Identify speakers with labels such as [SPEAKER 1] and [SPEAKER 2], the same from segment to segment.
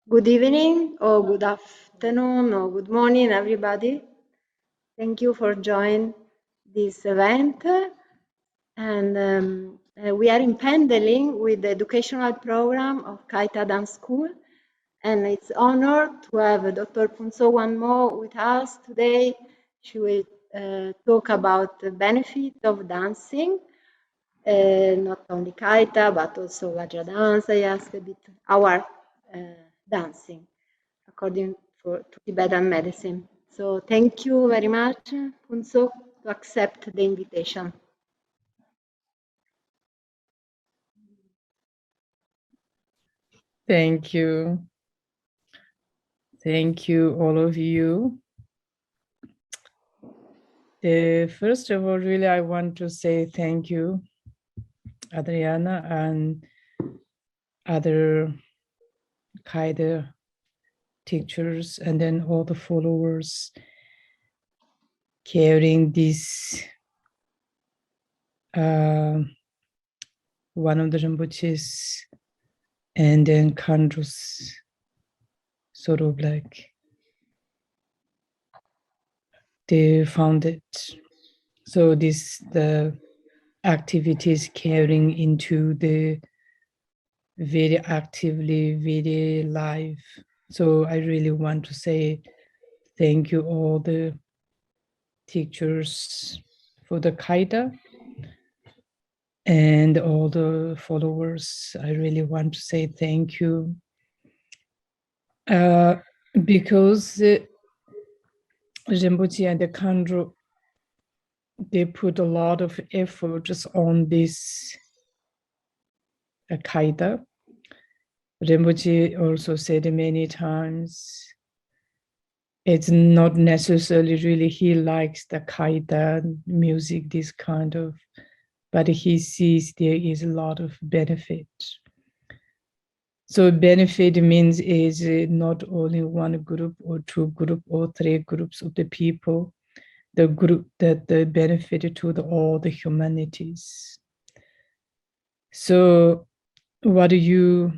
[SPEAKER 1] Good evening, or good afternoon, or good morning, everybody. Thank you for joining this event. And we are in Pendeling with the educational program of Khaita Dance School. And it's honored to have Dr. Phuntsog Wangmo with us today. She will talk about the benefit of dancing, not only Khaita, but also Vajra Dance. I asked a bit our dancing according to Tibetan medicine. So thank you very much, Phuntsog, to accept the invitation.
[SPEAKER 2] Thank you. Thank you, all of you. First of all, really, I want to say thank you, Adriana, and other Khaita teachers, and then all the followers carrying this one of the Rinpoches, and then Khandros, sort of like they found it. So the activities carrying into the very actively, very live. So I really want to say thank you all the teachers for the Khaita and all the followers. I really want to say thank you. Because Rinpoche and the Khandro, they put a lot of effort just on this Khaita. Rinpoche also said many times, it's not necessarily really he likes the Khaita music, this kind of, but he sees there is a lot of benefit. So benefit means is not only one group or two group or three groups of the people, the group that the benefit to all the humanities. So what are you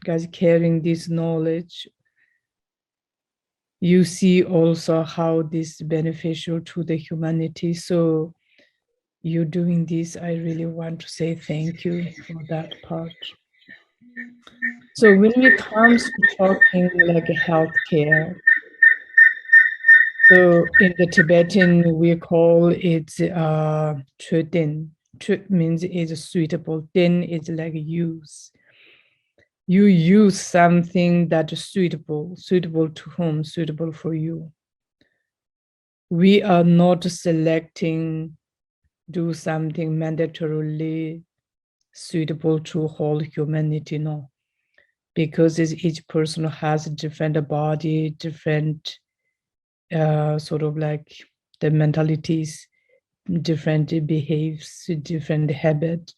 [SPEAKER 2] guys carrying this knowledge? You see also how this is beneficial to the humanity. So you doing this, I really want to say thank you for that part. So when it comes to talking like healthcare, so in the Tibetan, we call it Chöden. Chöd means is suitable. Den is like use. You use something that is suitable. Suitable to whom? Suitable for you. We are not selecting, do something mandatorily suitable to whole humanity, no. Because each person has a different body, different sort of like the mentalities, different behaves, different habit.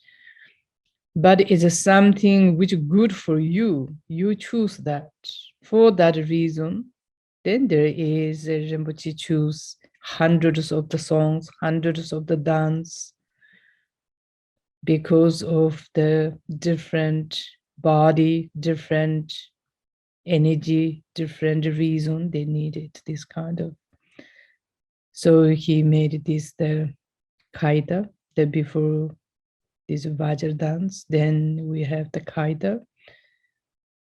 [SPEAKER 2] But it's something which is good for you. You choose that. For that reason, then there is Rinpoche choose hundreds of the songs, hundreds of the dance, because of the different body, different energy, different reason they needed this kind of. So he made this the Khaita, the before this Vajra dance. Then we have the Khaita.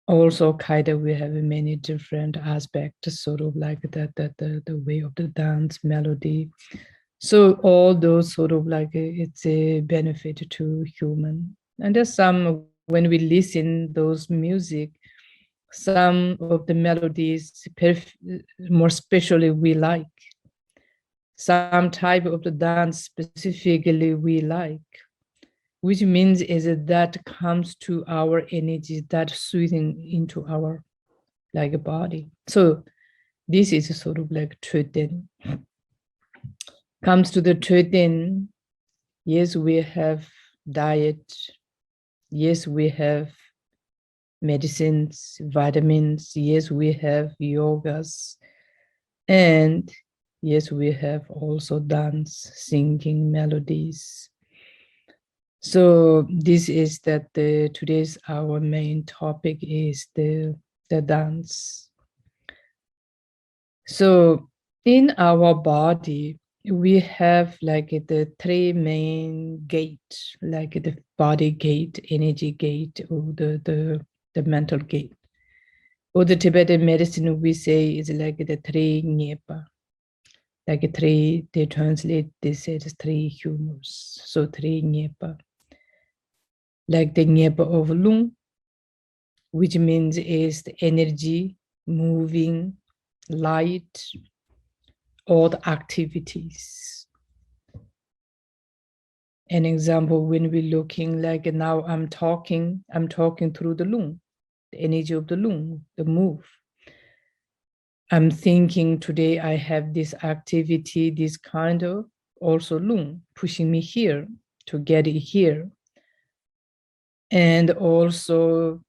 [SPEAKER 2] Also Khaita, we have many different aspects, sort of like the way of the dance, melody. So all those sort of like it's a benefit to human. And there's some, when we listen those music, some of the melodies more specially we like. Some type of the dance specifically we like, which means is that comes to our energy, that soothing into our like body. So this is sort of like Tibetan. Comes to the Tibetan, yes, we have diet. Yes, we have medicines, vitamins. Yes, we have yogas. And yes, we have also dance, singing melodies. So this is that today's our main topic is the the dance. So in our body, we have like the three main gates, like the body gate, energy gate, or the mental gate. Or the Tibetan medicine we say is like the three nyepa. Like three, they translate this as three humors. So three nyepa. Like the nyepa of lung, which means is the energy, moving, light, all the activities. An example, when we're looking like now I'm talking through the lung, the energy of the lung, the move. I'm thinking today I have this activity, this kind of also lung pushing me here to get it here. And also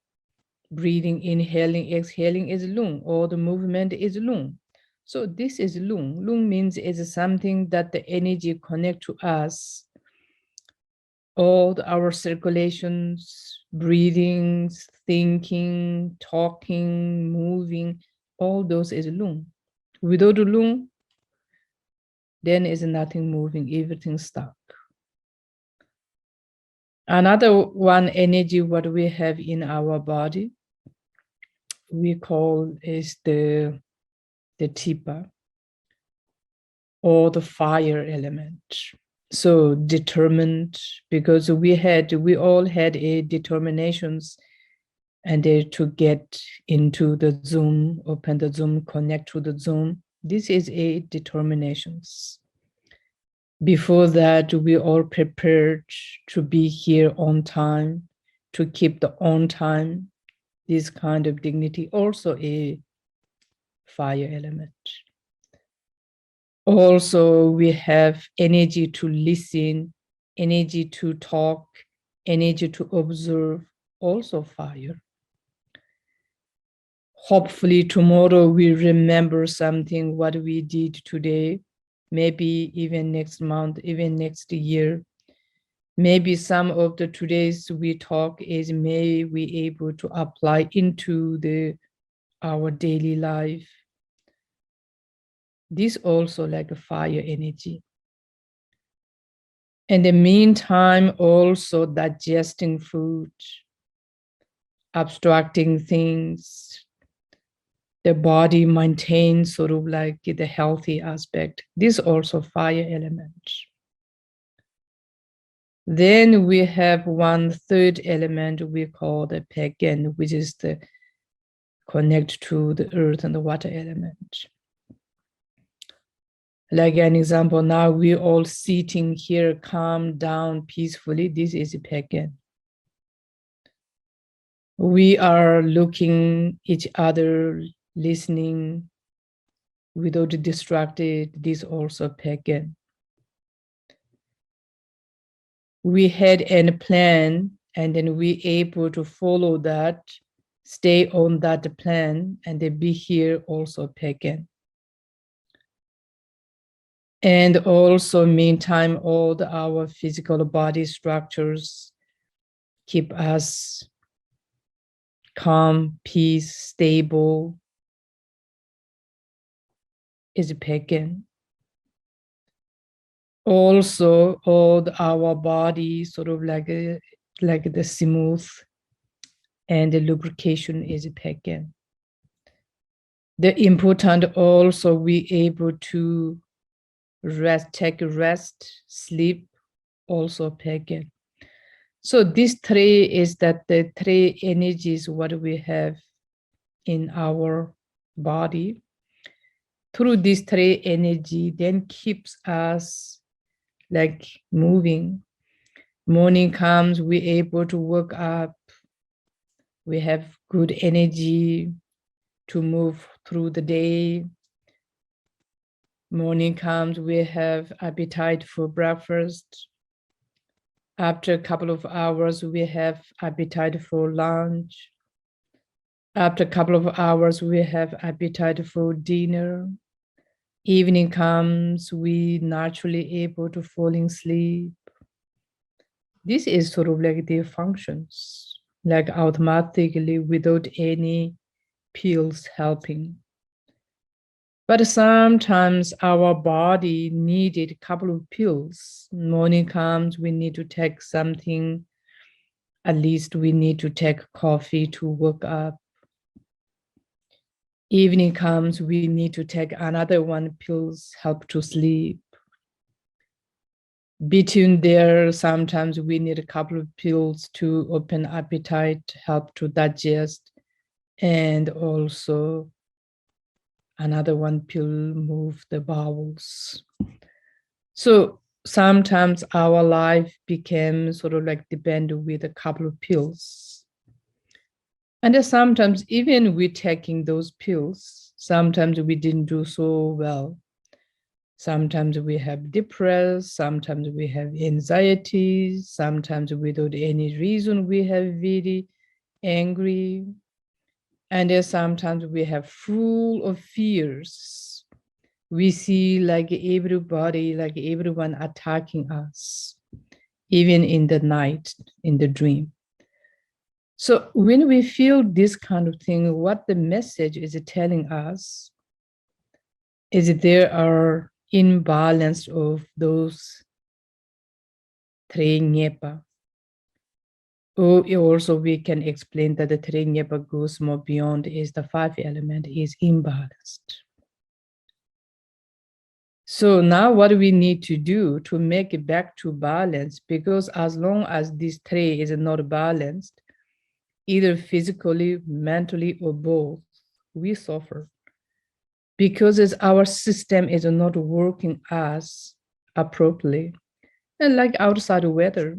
[SPEAKER 2] breathing, inhaling, exhaling is lung, or the movement is lung. So this is lung. Lung means it's something that the energy connect to us. All our circulations, breathings, thinking, talking, moving, all those is lung. Without the lung, then is nothing moving, everything stuck. Another one energy what we have in our body, we call is the tipa, or the fire element. So determined, because we all had a determinations, and to get into the Zoom, open the Zoom, connect to the Zoom. This is a determinations. Before that, we all prepared to be here on time, to keep the on time. This kind of dignity, also a fire element. Also, we have energy to listen, energy to talk, energy to observe, also fire. Hopefully tomorrow we remember something what we did today, maybe even next month, even next year. Maybe some of the today's we talk is may we able to apply into our daily life. This also like a fire energy. In the meantime, also digesting food, abstracting things, the body maintains sort of like the healthy aspect. This also fire element. Then we have one third element we call the pegen, which is the connect to the earth and the water element. Like an example, now we're all sitting here, calm down peacefully. This is a pegen. We are looking each other, listening without distracted. This also pegen. We had a plan, and then we able to follow that, stay on that plan, and then be here also pegen. And also meantime, all our physical body structures keep us calm, peace, stable, is pegen. Also, all our body sort of like the smooth, and the lubrication is pegen. The important also we able to rest, take rest, sleep, also pegen. So these three is that the three energies what we have in our body. Through these three energy, then keeps us like moving. Morning comes, we able to wake up. We have good energy to move through the day. Morning comes, we have appetite for breakfast. After a couple of hours, we have appetite for lunch. After a couple of hours, we have appetite for dinner. Evening comes, we naturally able to fall in sleep. This is sort of like their functions, like automatically without any pills helping. But sometimes our body needed a couple of pills. Morning comes, we need to take something. At least we need to take coffee to wake up. Evening comes, we need to take another one pills, help to sleep. Between there, sometimes we need a couple of pills to open appetite, help to digest, and also another one pill move the bowels. So sometimes our life became sort of like dependent with a couple of pills. And then sometimes even we taking those pills, sometimes we didn't do so well. Sometimes we have depression, sometimes we have anxiety, sometimes without any reason we have very angry. And then sometimes we have full of fears. We see like everybody, like everyone attacking us, even in the night, in the dream. So when we feel this kind of thing, what the message is telling us is there are imbalance of those three nyepa. Or also we can explain that the three nyepa goes more beyond is the 5 element is imbalanced. So now what we need to do to make it back to balance, because as long as this three is not balanced, either physically, mentally, or both, we suffer. Because our system is not working as appropriately. And like outside weather,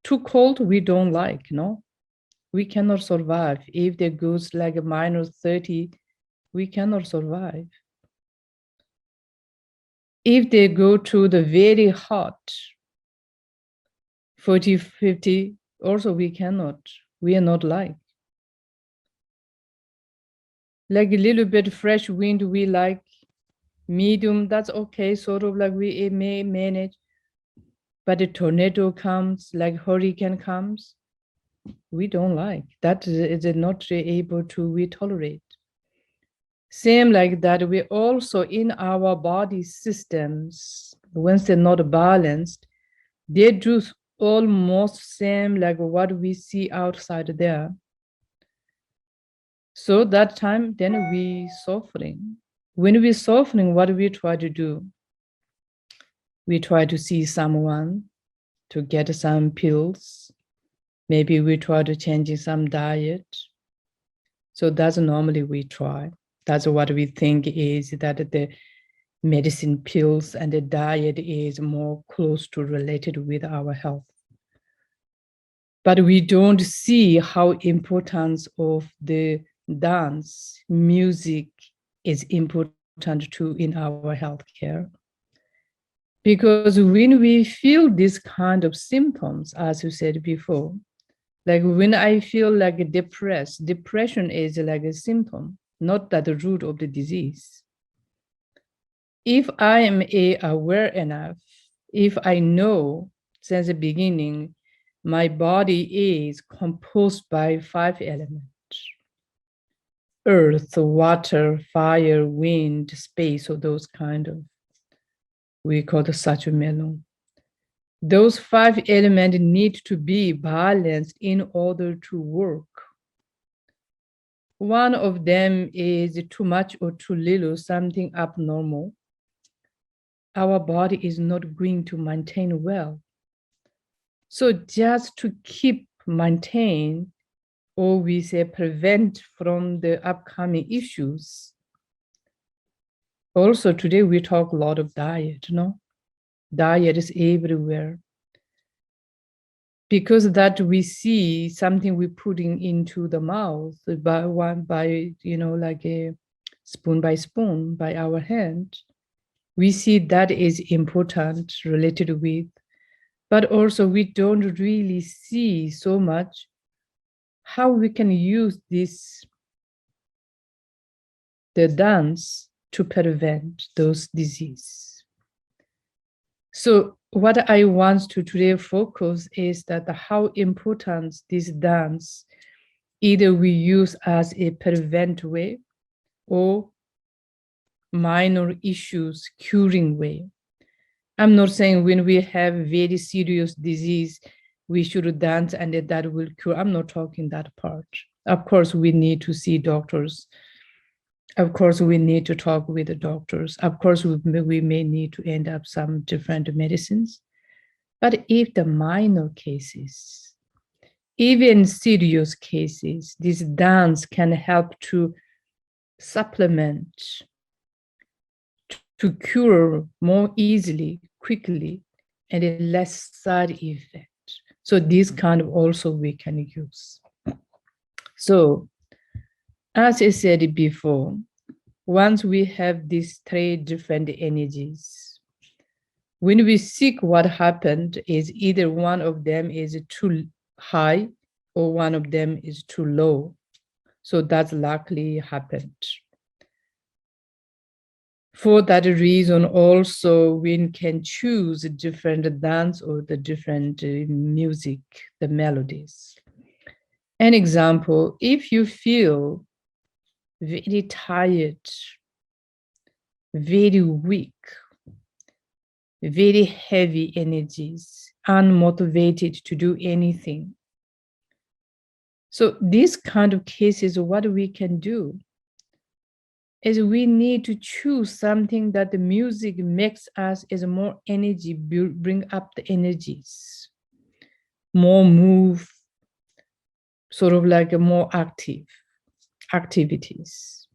[SPEAKER 2] too cold, we don't like, no? We cannot survive. If there goes like a -30, we cannot survive. If they go to the very hot, 40, 50, also we cannot. We are not like a little bit fresh wind, we like medium, that's okay, sort of like we may manage. But a tornado comes, like hurricane comes, we don't like. That is not able to we tolerate. Same like that, we also in our body systems, once they're not balanced, they do almost same like what we see outside there. So that time, then we suffering. When we suffering, what we try to do? We try to see someone to get some pills. Maybe we try to change some diet. So that's normally we try. That's what we think is that the medicine pills and the diet is more close to related with our health. But we don't see how importance of the dance, music is important too in our healthcare. Because when we feel this kind of symptoms, as you said before, like when I feel like depressed, depression is like a symptom, not that the root of the disease. If I am aware enough, if I know since the beginning, my body is composed by 5 elements: earth, water, fire, wind, space, or those kind of, we call the Sachumelon. Those 5 elements need to be balanced in order to work. One of them is too much or too little, something abnormal. Our body is not going to maintain well. So just to keep maintain, or we say prevent from the upcoming issues. Also today we talk a lot of diet, no? Diet is everywhere. Because that we see something we're putting into the mouth by like a spoon by spoon by our hand. We see that is important related with, but also we don't really see so much how we can use this, the dance, to prevent those diseases. So what I want to today focus is that how important this dance Either we use as a prevent way or minor issues curing way. I'm not saying when we have very serious disease, we should dance and that will cure. I'm not talking that part. Of course, we need to see doctors. Of course, we need to talk with the doctors. Of course, we may need to end up some different medicines. But if the minor cases, even serious cases, this dance can help to supplement, to cure more easily, quickly, and a less side effect. So this kind of also we can use. So as I said before, once we have these three different energies, when we seek what happened is either one of them is too high or one of them is too low. So that's likely happened. For that reason, also, we can choose different dance or the different music, the melodies. An example, if you feel very tired, very weak, very heavy energies, unmotivated to do anything. So these kind of cases, what we can do is we need to choose something that the music makes us as more energy, bring up the energies, more move, sort of like a more active activities.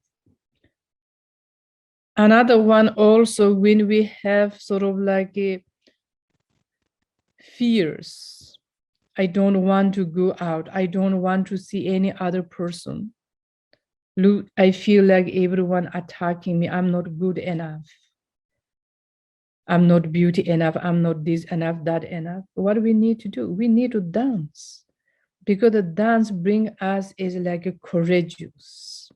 [SPEAKER 2] Another one also, when we have sort of like a fears, I don't want to go out, I don't want to see any other person. Look, I feel like everyone attacking me, I'm not good enough. I'm not beauty enough, I'm not this enough, that enough. What do we need to do? We need to dance, because the dance bring us is like a courageous.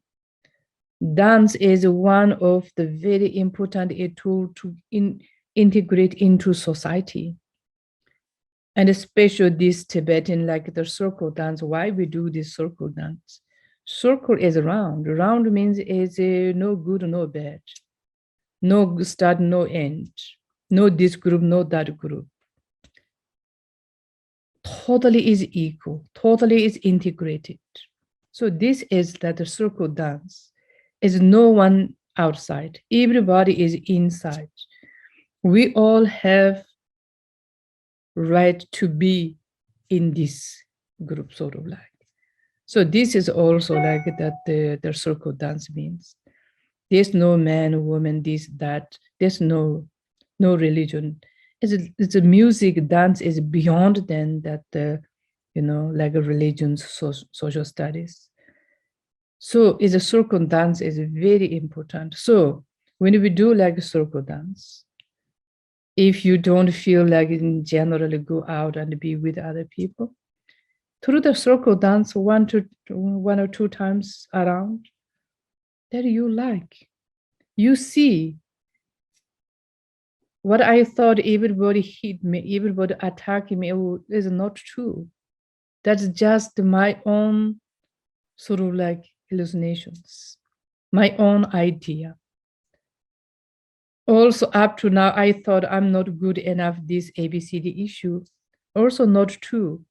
[SPEAKER 2] Dance is one of the very important tool to integrate into society. And especially this Tibetan, like the circle dance, why we do this circle dance? Circle is round. Round means is no good, no bad. No start, no end. No this group, no that group. Totally is equal, totally is integrated. So this is that the circle dance is no one outside. Everybody is inside. We all have right to be in this group, sort of like. So this is also like that the circle dance means. There's no man, woman, this, that. There's no religion. It's a music dance is beyond than that, like a religion, social studies. So is a circle dance is very important. So when we do like a circle dance, if you don't feel like in generally go out and be with other people, through the circle dance one or two times around, that you like, you see what I thought everybody hit me, everybody attacking me, is not true. That's just my own sort of like hallucinations, my own idea. Also, up to now, I thought I'm not good enough, this ABCD issue. Also not true.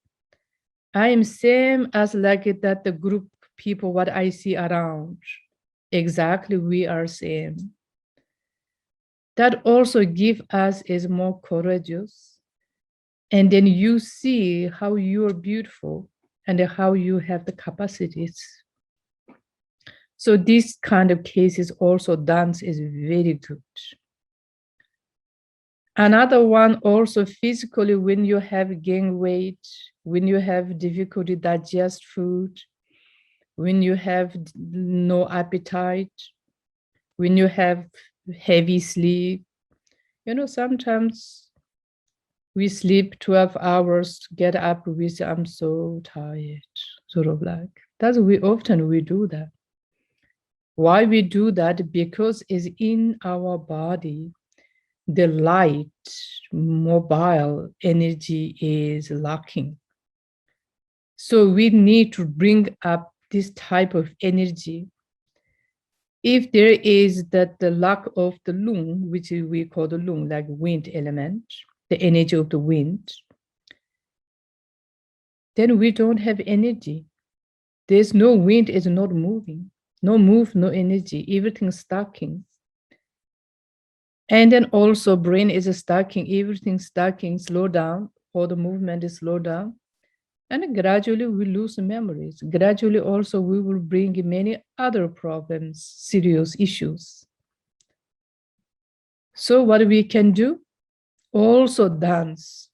[SPEAKER 2] I am same as like it, that the group people, what I see around. Exactly, we are same. That also give us is more courageous. And then you see how you're beautiful and how you have the capacities. So this kind of cases also dance is very good. Another one also physically, when you have gained weight, when you have difficulty digest food, when you have no appetite, when you have heavy sleep, sometimes we sleep 12 hours, get up, we say, I'm so tired, sort of like. That's we do that. Why we do that? Because it's in our body, the light, mobile energy is lacking. So we need to bring up this type of energy. If there is the lack of the lung, which we call the lung, like wind element, the energy of the wind, then we don't have energy. There's no wind, is not moving. No move, no energy, everything's stacking. And then also brain is stacking, everything's stacking, slow down, all the movement is slow down. And gradually we lose memories. Gradually also we will bring many other problems, serious issues. So what we can do? Also dance.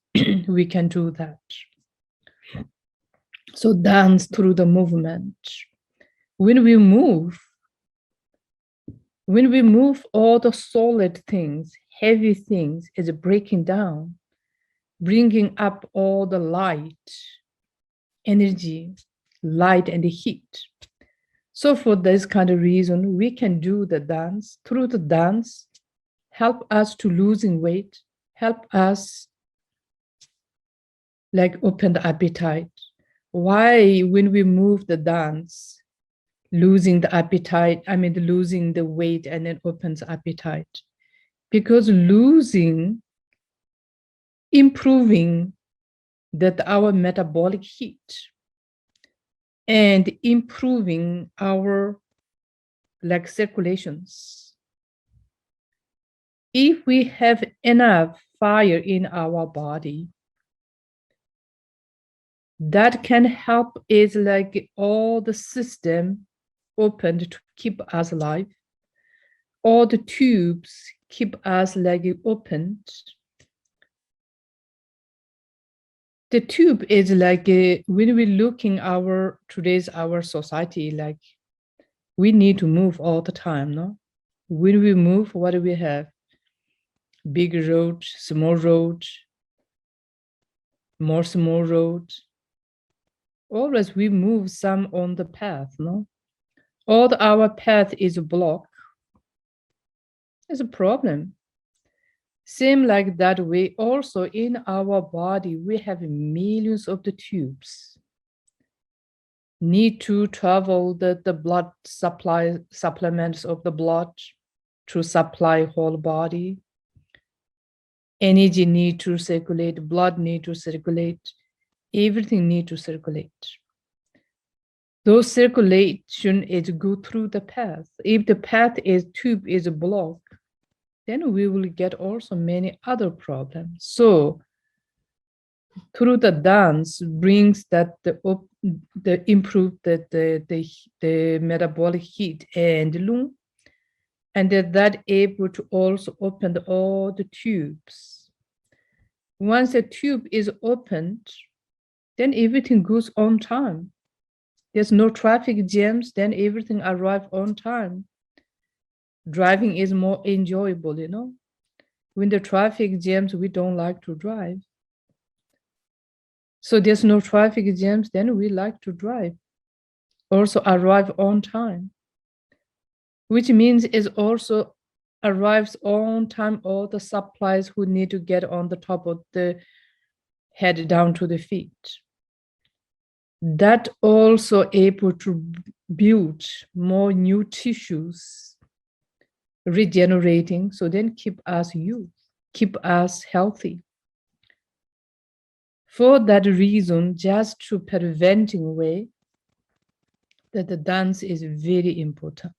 [SPEAKER 2] We can do that. So dance through the movement. When we move all the solid things, heavy things is breaking down, bringing up all the light, energy, light and heat. So for this kind of reason, we can do the dance. Through the dance, help us to losing weight, help us like open the appetite. Why when we move the dance, losing the appetite, losing the weight and then opens appetite? Because improving that our metabolic heat and improving our like circulations. If we have enough fire in our body, that can help is like all the system opened to keep us alive. All the tubes keep us like opened. The tube is like when we looking our society, like we need to move all the time, no? When we move, what do we have? Big road, small road, more small road. Always we move some on the path, no? All our path is blocked. It's a problem. Same like that way, also in our body, we have millions of the tubes. Need to travel the blood supplements of the blood to supply whole body. Energy need to circulate, blood need to circulate, everything need to circulate. Those circulation is go through the path. If the path is tube is blocked, then we will get also many other problems. So through the dance brings that the improve the metabolic heat and lung, and that able to also open all the tubes. Once the tube is opened, then everything goes on time. There's no traffic jams, then everything arrives on time. Driving is more enjoyable, you know. When the traffic jams, we don't like to drive. So there's no traffic jams, then we like to drive. Also arrive on time, which means is also arrives on time all the supplies who need to get on the top of the head down to the feet. That also able to build more new tissues, regenerating, so then keep us youth, keep us healthy. For that reason, just to preventing way, that the dance is very important.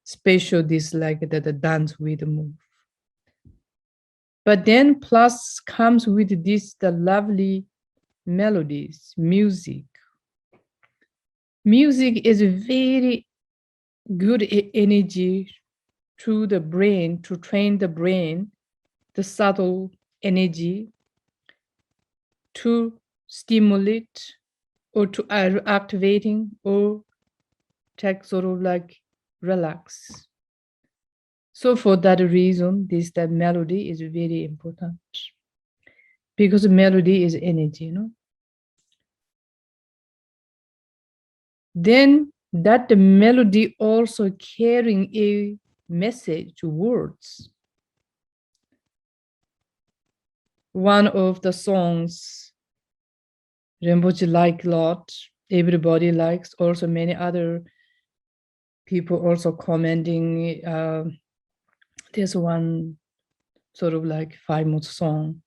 [SPEAKER 2] Special this like that the dance with move. But then plus comes with this the lovely melodies, music. Music is very good energy to the brain, to train the brain, the subtle energy to stimulate or to activating or take sort of like relax. So for that reason, the melody is very important because melody is energy, you know. Then that the melody also carrying a message, words. One of the songs Rinpoche like a lot. Everybody likes. Also, many other people also commenting. There's one sort of like 5-month song.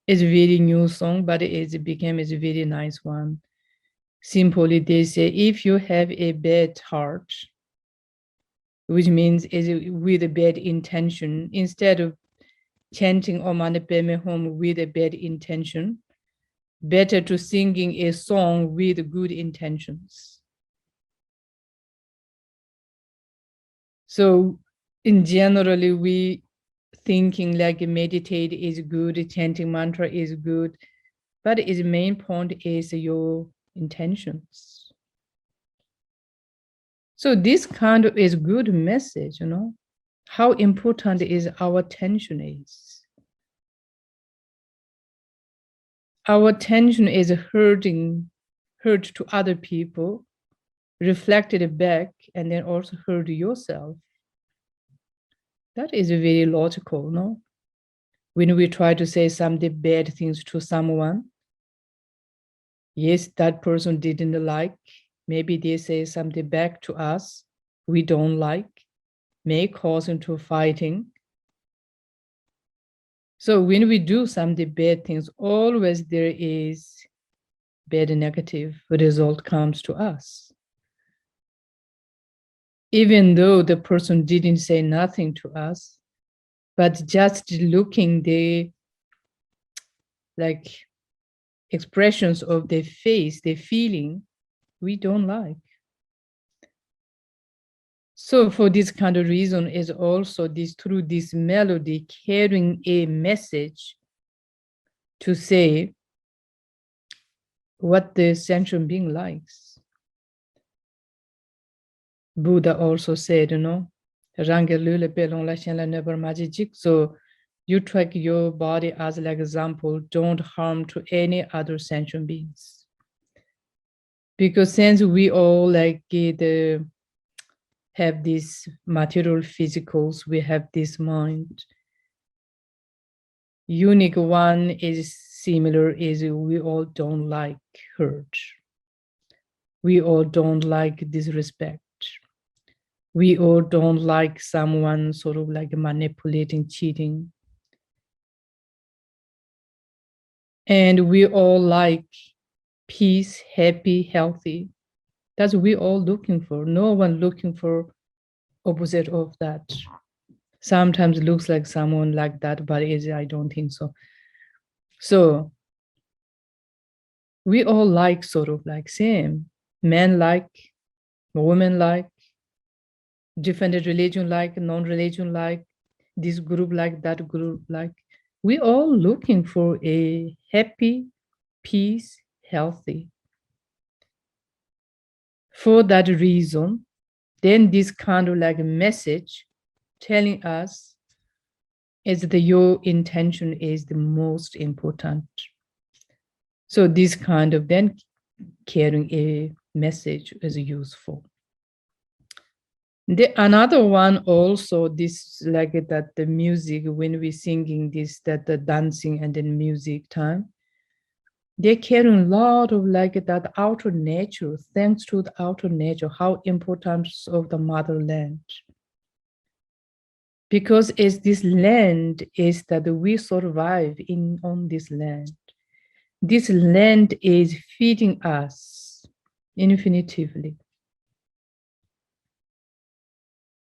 [SPEAKER 2] It's a very new song, but it became a very nice one. Simply, they say, if you have a bad heart, which means is with a bad intention, instead of chanting Om Mani Padme Hum with a bad intention, better to singing a song with good intentions. So in generally, we thinking like meditate is good, chanting mantra is good, but its main point is your intentions. So this kind of is good message, how important is our attention is. Our attention is hurt to other people, reflected back, and then also hurt yourself. That is very logical, no? When we try to say some bad things to someone, yes, that person didn't like, maybe they say something back to us we don't like, may cause into fighting. So when we do some bad things, always there is bad and negative result comes to us. Even though the person didn't say nothing to us, but just looking the like expressions of their face, their feeling, we don't like. So for this kind of reason is also this through this melody carrying a message to say what the sentient being likes. Buddha also said, so you track your body as like example, don't harm to any other sentient beings. Because since we all like have these material physicals, we have this mind. Unique one is similar is we all don't like hurt. We all don't like disrespect. We all don't like someone sort of like manipulating, cheating. And we all like peace, happy, healthy. That's what we all looking for. No one looking for opposite of that. Sometimes looks like someone like that, but I don't think so. So we all like sort of like same. Men like, women like, different religion like, non-religion like, this group like, that group like. We all looking for a happy, peace, healthy. For that reason, then this kind of like message telling us is that your intention is the most important. So this kind of then carrying a message is useful. Another one also, this like that the music, when we singing this, that the dancing and then music time, they're carrying a lot of like that outer nature, thanks to the outer nature, how important of the motherland. Because it's this land is that we survive on this land. This land is feeding us infinitively.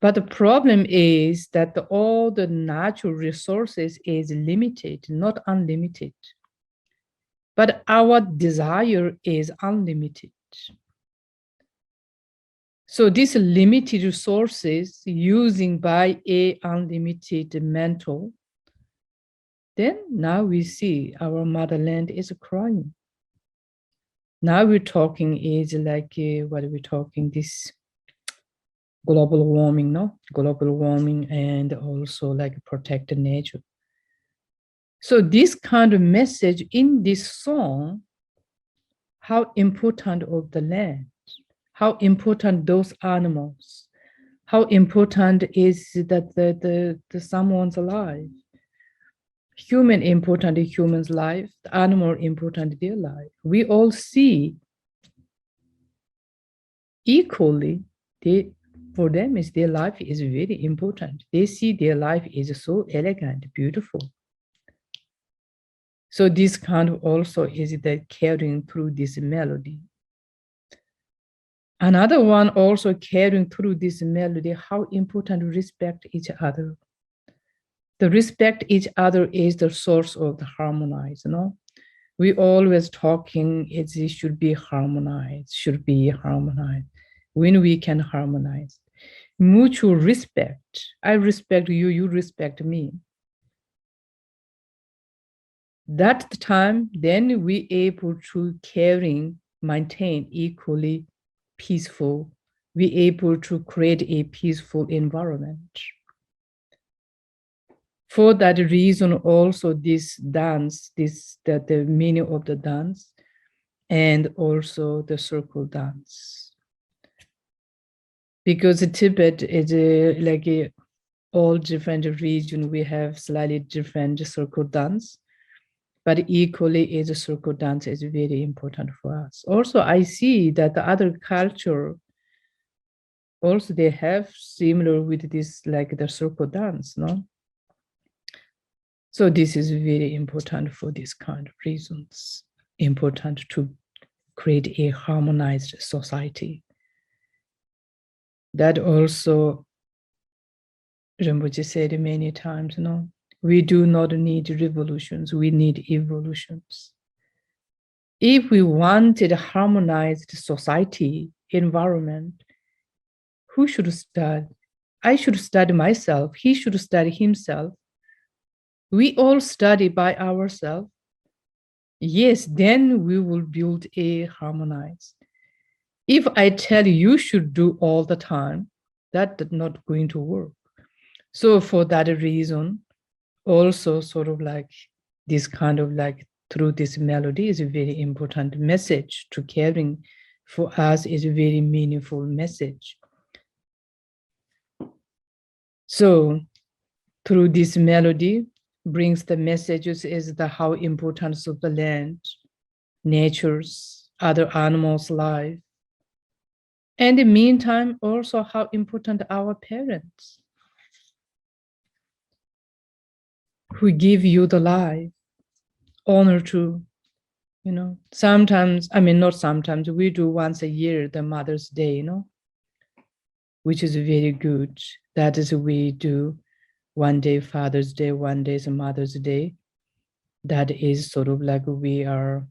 [SPEAKER 2] But the problem is that all the natural resources is limited, not unlimited. But our desire is unlimited. So these limited resources using by a unlimited mental, then now we see our motherland is crying. Now we're talking is like, what are we talking? This global warming, no? Global warming and also like protect the nature. So this kind of message in this song, how important of the land, how important those animals, how important is that the someone's alive. human important in human's life, the animal important in their life. We all see equally, for them is their life is very important. They see their life is so elegant, beautiful. So this kind of also is the carrying through this melody. Another one also carrying through this melody, how important to respect each other. The respect each other is the source of the harmonize, We always talking, it should be harmonized, When we can harmonize. Mutual respect. I respect you, you respect me. That time, then we able to caring, maintain equally peaceful. We able to create a peaceful environment. For that reason, also this dance, the meaning of the dance, and also the circle dance. Because Tibet is all different region, we have slightly different circle dance, but equally is a circle dance is very important for us. Also, I see that the other culture also they have similar with this like the circle dance, So this is very important for this kind of reasons. Important to create a harmonized society. That also Rinpoche said many times, we do not need revolutions, we need evolutions. If we wanted a harmonized society, environment, who should study? I should study myself, he should study himself. We all study by ourselves. Yes, then we will build a harmonized. If I tell you should do all the time, that's not going to work. So for that reason, also sort of like this kind of like through this melody is a very important message to caring for us is a very meaningful message. So through this melody brings the messages is the how importance of the land, nature's, other animals' life. And in the meantime, also how important our parents who give you the life, honor to, sometimes, not sometimes, we do once a year, the Mother's Day, which is very good. That is we do one day Father's Day, one day is Mother's Day. That is sort of like we are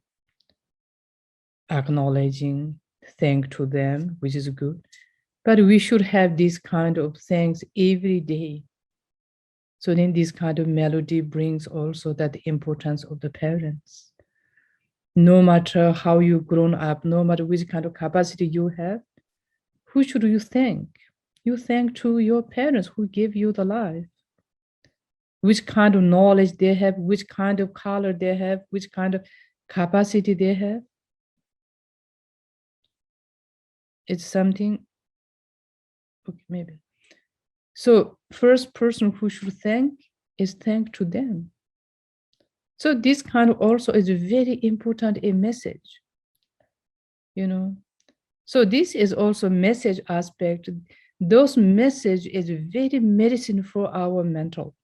[SPEAKER 2] acknowledging, thank to them, which is good. But we should have these kind of things every day. So then this kind of melody brings also that importance of the parents. No matter how you've grown up, no matter which kind of capacity you have, who should you thank? You thank to your parents who gave you the life. Which kind of knowledge they have, which kind of color they have, which kind of capacity they have. It's something, okay, maybe. So first person who should thank is thank to them. So this kind of also is very important a message, So this is also message aspect. Those message is very medicine for our mental,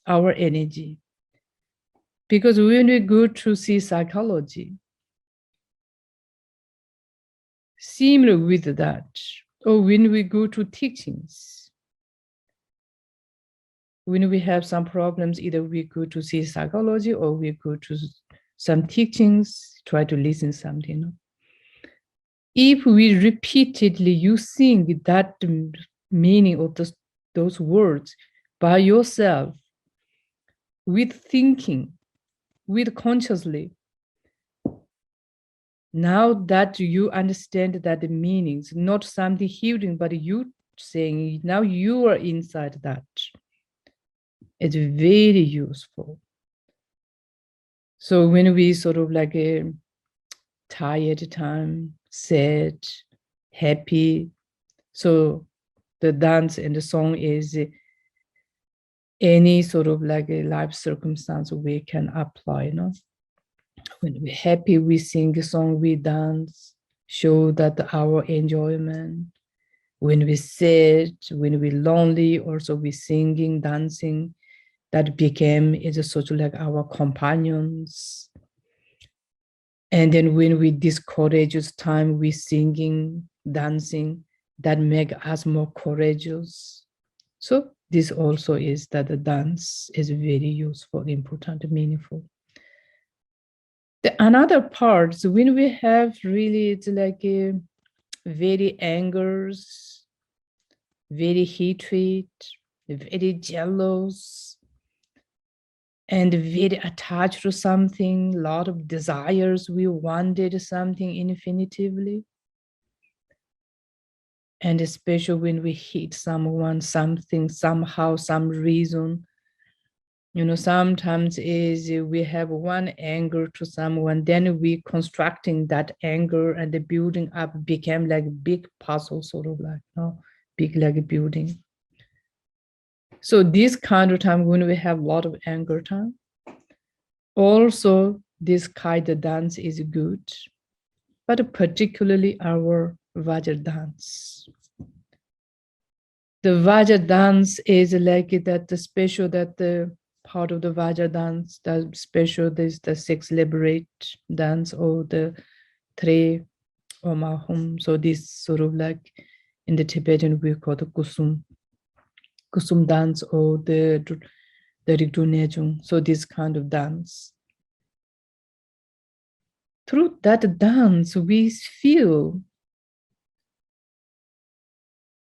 [SPEAKER 2] our energy. Because when we go to see psychology, similar with that, or when we go to teachings, when we have some problems, either we go to see psychology or we go to some teachings, try to listen something. If we repeatedly using that meaning of those words by yourself, with thinking, with consciously, now that you understand that the meanings, not something hearing, but you saying, now you are inside that. It's very useful. So when we sort of like a tired time, sad, happy, so the dance and the song is any sort of like a life circumstance we can apply, no? When we're happy, we sing a song, we dance, show that our enjoyment. When we sad, when we're lonely, also we singing, dancing, that became is a sort of like our companions. And then when we discourageous time, we singing, dancing, that make us more courageous. So this also is that the dance is very useful, important, meaningful. The another part, so when we have really, it's like a very angers, very hatred, very jealous, and very attached to something, a lot of desires, we wanted something infinitively. And especially when we hate someone, something, somehow, some reason, sometimes is we have one anger to someone, then we constructing that anger and the building up became like big puzzle, sort of like, big like a building. So this kind of time when we have a lot of anger time, also this Khaita dance is good, but particularly our Vajra dance. The Vajra dance is like that the special, that the part of the Vajra dance, the special is the 6 liberate dance or the 3 Omahum. So this sort of like in the Tibetan we call the Kusum dance or the Rigdu Nejung. So this kind of dance. Through that dance, we feel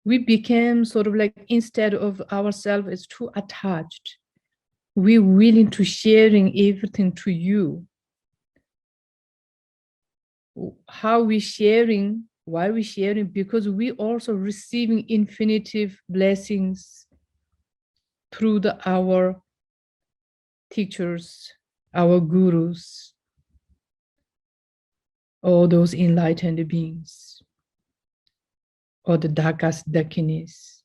[SPEAKER 2] we became sort of like, instead of ourselves is too attached, we're willing to sharing everything to you. How we sharing? Why we sharing? Because we also receiving infinitive blessings through our teachers, our gurus, all those enlightened beings, or the Dakas Dakinis.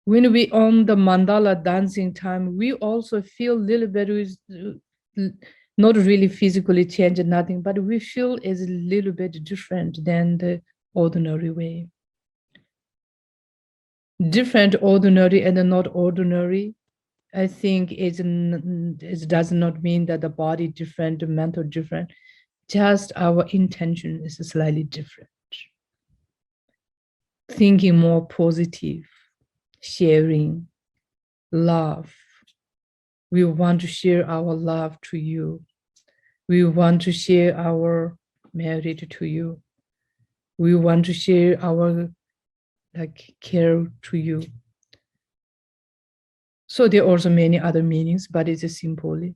[SPEAKER 2] When we on the mandala dancing time, we also feel a little bit, not really physically changed, nothing, but we feel is a little bit different than the ordinary way. Different, ordinary, and not ordinary. I think it does not mean that the body different, the mental different. Just our intention is slightly different. Thinking more positive, sharing, love. We want to share our love to you. We want to share our merit to you. We want to share our care to you. So there are also many other meanings, but it's simply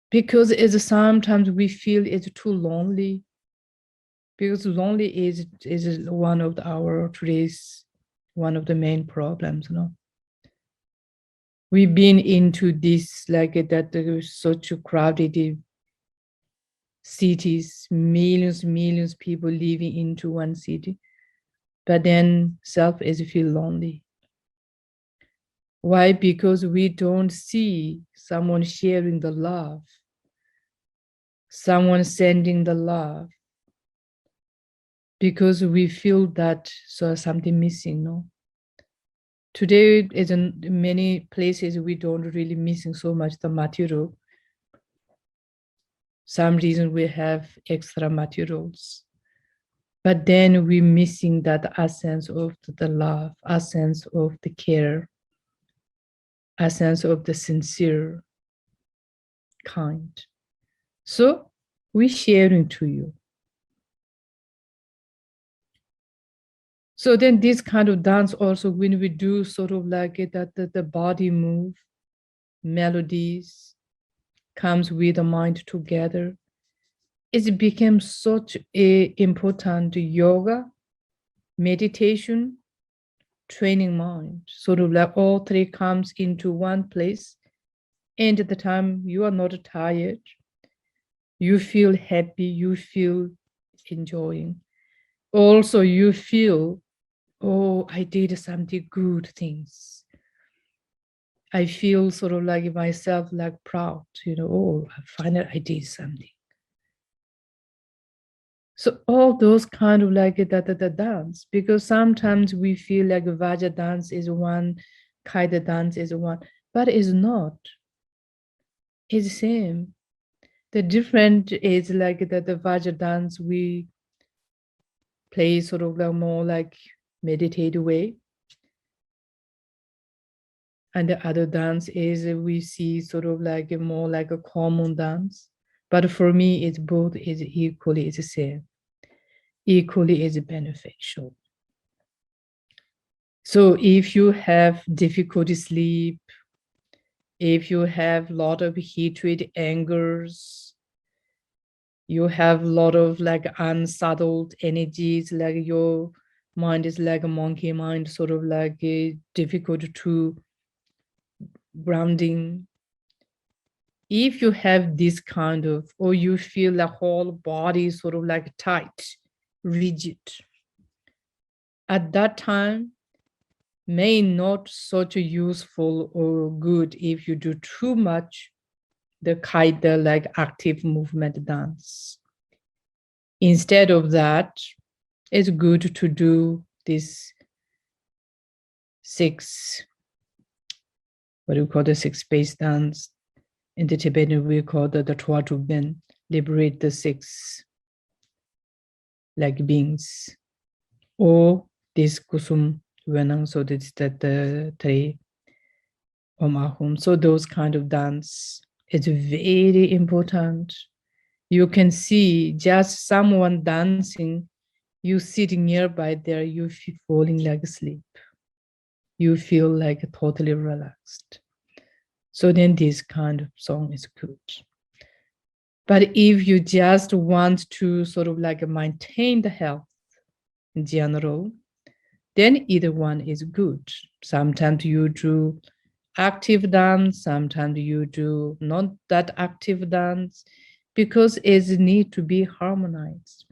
[SPEAKER 2] because it's sometimes we feel it's too lonely. Because lonely is one of our today's one of the main problems, We've been into this that there's such a crowded cities, millions people living into one city, but then self is feel lonely. Why? Because we don't see someone sharing the love, someone sending the love, because we feel that so something missing, no? Today is in many places we don't really missing so much the material. Some reason we have extra materials, but then we're missing that essence of the love, essence of the care, essence of the sincere kind. So we're sharing to you. So then this kind of dance also, when we do sort of like it, that the body move, melodies comes with the mind together, it became such a important yoga, meditation, training mind. Sort of like all 3 comes into one place. And at the time you are not tired, you feel happy, you feel enjoying. Also, you feel oh, I did something good things. I feel sort of like myself like proud, oh, finally I did something. So all those kind of like the dance, because sometimes we feel like Vajra dance is one, Khaita dance is one, but it's not. It's the same. The different is like the Vajra dance we play sort of like more like meditative way. And the other dance is we see sort of like a more like a common dance. But for me, it's both is equally is the same, equally is beneficial. So if you have difficulty sleep, if you have a lot of hatred, angers, you have a lot of like unsettled energies, like your mind is like a monkey mind, sort of like difficult to grounding. If you have this kind of, or you feel the whole body sort of like tight, rigid, at that time, may not such useful or good if you do too much the kind of like active movement dance. Instead of that, it's good to do this what do you call the 6 space dance? In the Tibetan, we call the Twa to Ben, liberate the 6 like beings. Or this Kusum Venang, so that's the three Omahum. So those kind of dance is very important. You can see just someone dancing, you sitting nearby there, you feel falling like asleep. You feel like totally relaxed. So then this kind of song is good. But if you just want to sort of like maintain the health in general, then either one is good. Sometimes you do active dance, sometimes you do not that active dance, because it needs to be harmonized.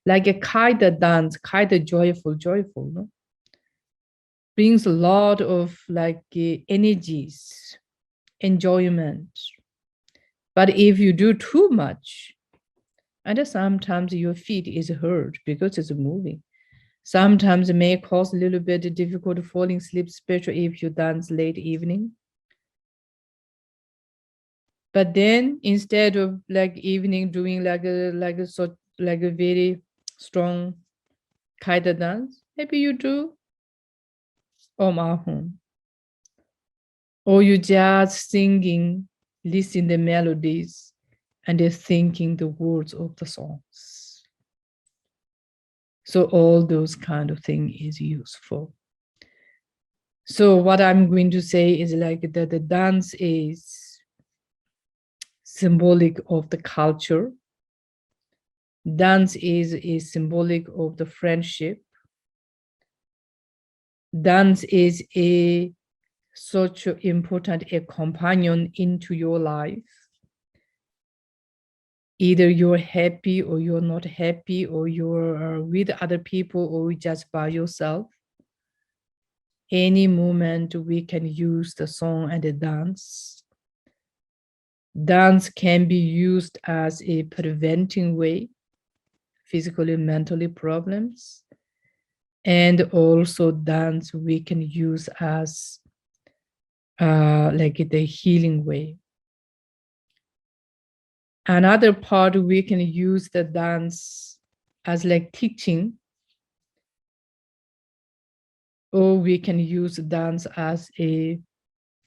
[SPEAKER 2] Like a Khaita dance, Khaita joyful, no? Brings a lot of like energies, enjoyment. But if you do too much, and sometimes your feet is hurt because it's moving. Sometimes it may cause a little bit difficult falling asleep, especially if you dance late evening. But then instead of like evening doing like a very strong Khaita dance, maybe you do Om Ahum. Or you just singing, listening the melodies, and they're thinking the words of the songs. So all those kind of thing is useful. So what I'm going to say is like that the dance is symbolic of the culture. Dance is symbolic of the friendship. Dance is a such important a companion into your life. Either you're happy or you're not happy, or you're with other people or just by yourself. Any moment we can use the song and the dance. Dance can be used as a preventing way, physically, mentally problems. And also dance we can use as like the healing way. Another part we can use the dance as like teaching, or we can use dance as a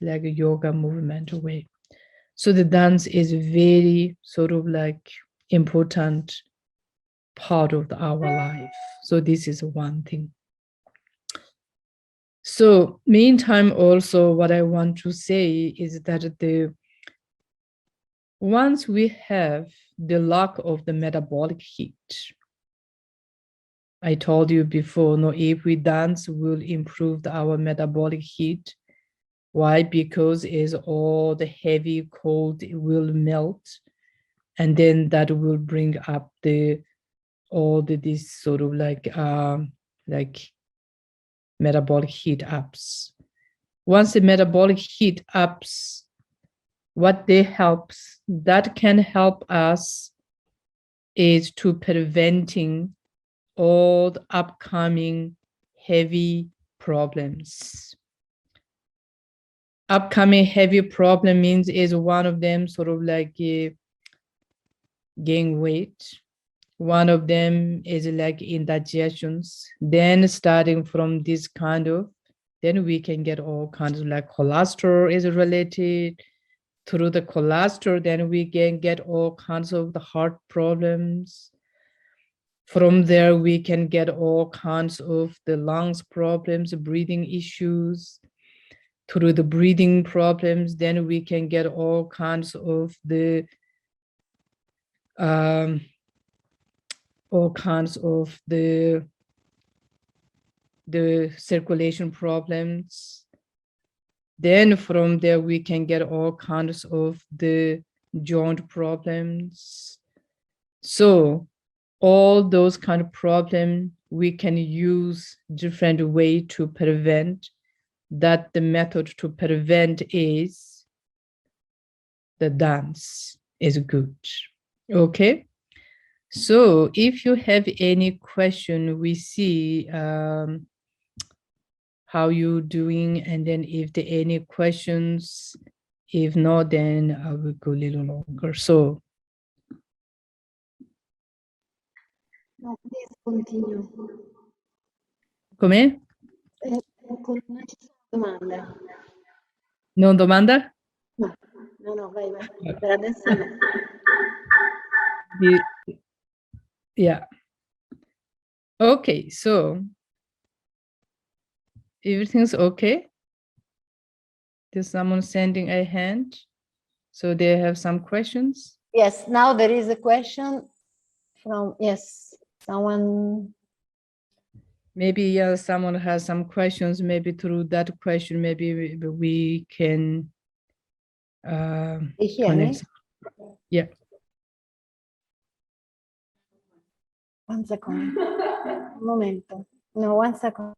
[SPEAKER 2] like a yoga movement way. So the dance is very sort of like important part of our life. So this is one thing. So meantime, also what I want to say is that once we have the lack of the metabolic heat, I told you before, no, if we dance, we'll improve our metabolic heat. Why? Because is all the heavy cold will melt, and then that will bring up this sort of like metabolic heat ups. Once the metabolic heat ups, what that can help us is to preventing all the upcoming heavy problems. Upcoming heavy problem means is one of them sort of like gain weight. One of them is like indigestions. Then starting from this kind of, then we can get all kinds of like cholesterol is related. Through the cholesterol, then we can get all kinds of the heart problems. From there, we can get all kinds of the lungs problems, breathing issues. Through the breathing problems, then we can get all kinds of the circulation problems. Then from there, we can get all kinds of the joint problems. So all those kind of problems, we can use different way to prevent. That the method to prevent is the dance is good. Okay. So if you have any question, we see how you doing, and then if there are any questions, if not, then I will go a little longer. So
[SPEAKER 1] No, please continue.
[SPEAKER 2] come?
[SPEAKER 1] Non ci sono domande.
[SPEAKER 2] Non domanda?
[SPEAKER 1] No, vai. Per adesso no.
[SPEAKER 2] Yeah. Okay, so everything's okay. There's someone sending a hand. So they have some questions.
[SPEAKER 1] Yes, now there is a question from, yes, someone.
[SPEAKER 2] Maybe someone has some questions. Maybe through that question, maybe we can connect. Yeah.
[SPEAKER 1] 1 second. Un momento. No, 1 second.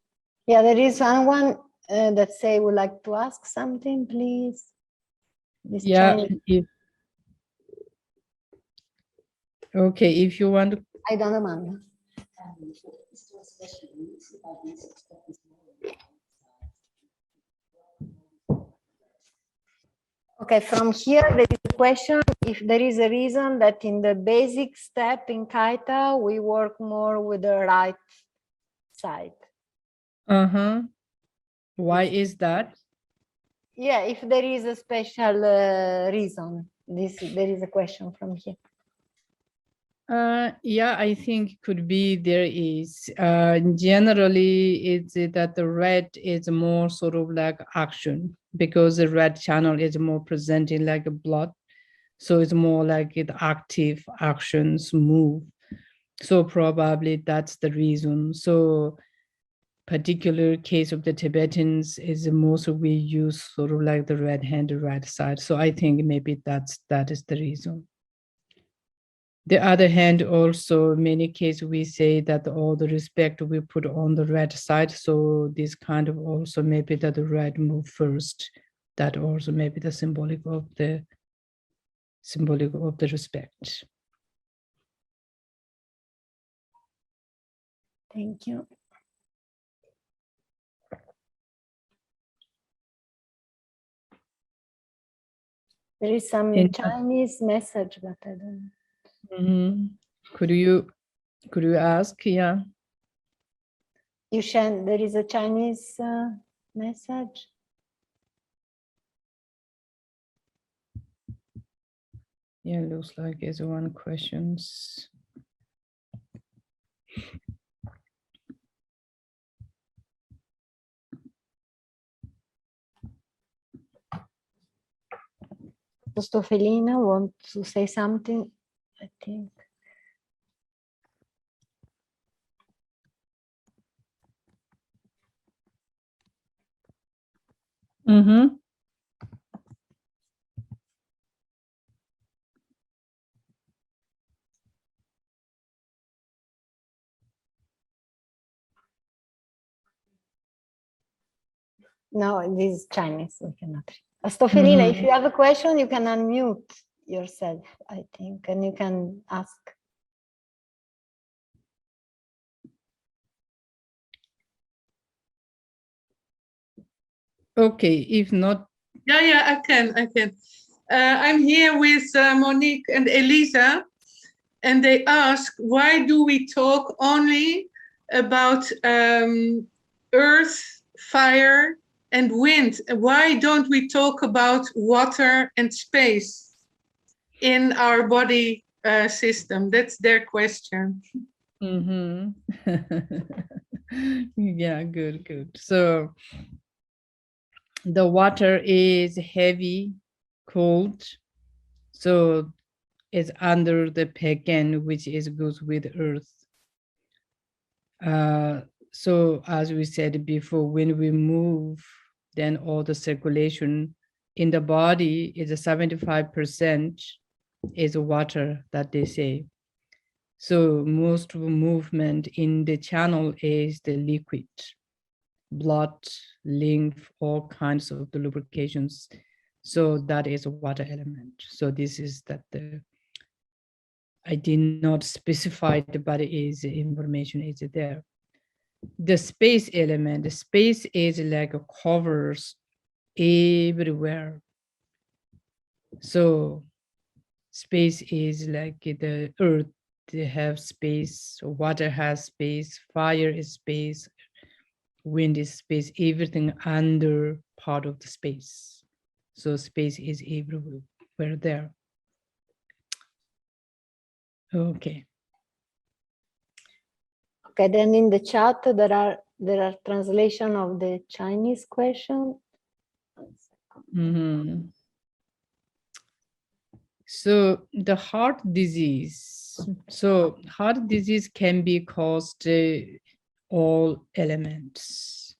[SPEAKER 1] Yeah, there is someone that say would like to ask something, please. This
[SPEAKER 2] Okay, if you want to.
[SPEAKER 1] I don't know. Okay, from here there is a question if there is a reason that in the basic step in Khaita we work more with the right side.
[SPEAKER 2] Why is that?
[SPEAKER 1] Yeah, if there is a special reason, there is a question from here.
[SPEAKER 2] Yeah, I think could be there is. Generally, it's that the red is more sort of like action because the red channel is more presenting like a blood. So it's more like it active actions move. So probably that's the reason. So particular case of the Tibetans is the most we use sort of like the red hand, the right side. So I think maybe that is the reason. The other hand, also many cases we say that all the respect we put on the right side. So this kind of also maybe that the right move first. That also maybe the symbolic of the respect.
[SPEAKER 1] Thank you. There is some Chinese message, but I don't.
[SPEAKER 2] Could you ask? Yeah.
[SPEAKER 1] Yushen, there is a Chinese message.
[SPEAKER 2] Yeah, looks like it's one questions.
[SPEAKER 1] Stofelina want to say something, I think. No, this is Chinese. We cannot. Stofelina, if you have a question, you can unmute yourself, I think, and you can ask.
[SPEAKER 2] Okay, if not.
[SPEAKER 3] Yeah, I can. I'm here with Monique and Elisa, and they ask, why do we talk only about earth, fire, and wind? Why don't we talk about water and space in our body system? That's their question.
[SPEAKER 2] Yeah, good. So the water is heavy, cold, so it's under the pagan, which is goes with earth. So as we said before, when we move, then all the circulation in the body is 75% is water, that they say. So most movement in the channel is the liquid, blood, lymph, all kinds of the lubrications. So that is a water element. So this is that I did not specify it, but it is information is there. The space element, the space is like covers everywhere. So space is like the earth, they have space, water has space, fire is space, wind is space, everything under part of the space. So space is everywhere there. Okay.
[SPEAKER 1] Okay, then in the chat there are translation of the Chinese question.
[SPEAKER 2] So the heart disease. So heart disease can be caused all elements.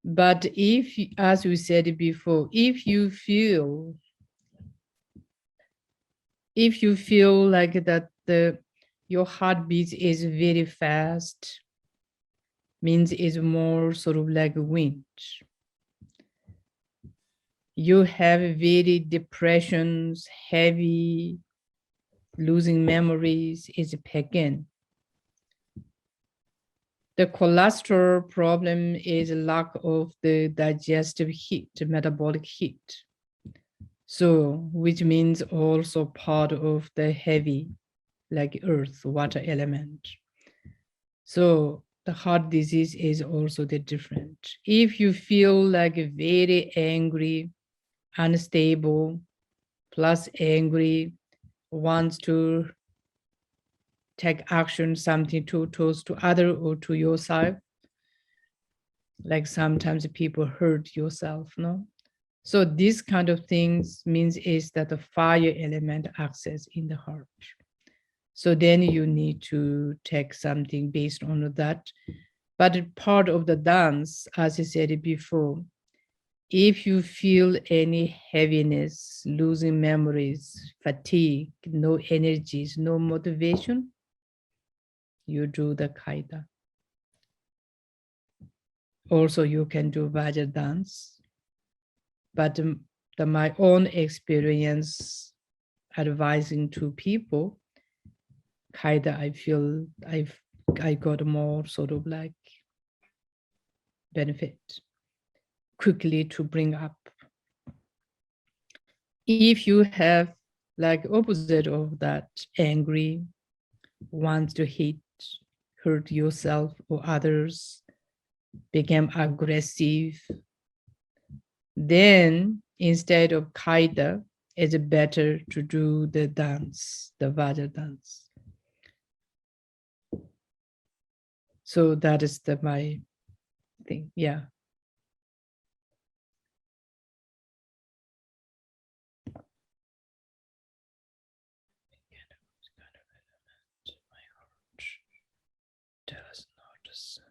[SPEAKER 2] But if, as we said before, if you feel like that your heartbeat is very fast, means it's more sort of like wind. You have very depressions, heavy, losing memories, is pagan. The cholesterol problem is lack of the digestive heat, metabolic heat. So, which means also part of the heavy, like earth, water element. So the heart disease is also the different. If you feel like very angry, unstable, plus angry, wants to take action, something to other or to yourself, like sometimes people hurt yourself, no? So this kind of things means is that the fire element access in the heart. So then you need to take something based on that. But part of the dance, as I said before, if you feel any heaviness, losing memories, fatigue, no energies, no motivation, you do the Khaita. Also, you can do Vajra dance. But my own experience advising to people, Khaita, I feel I got more sort of like benefit quickly to bring up. If you have like opposite of that, angry, wants to hurt yourself or others, become aggressive, then instead of Khaita, it's better to do the dance, the Vajra dance. So that is my thing, yeah. Does not understand.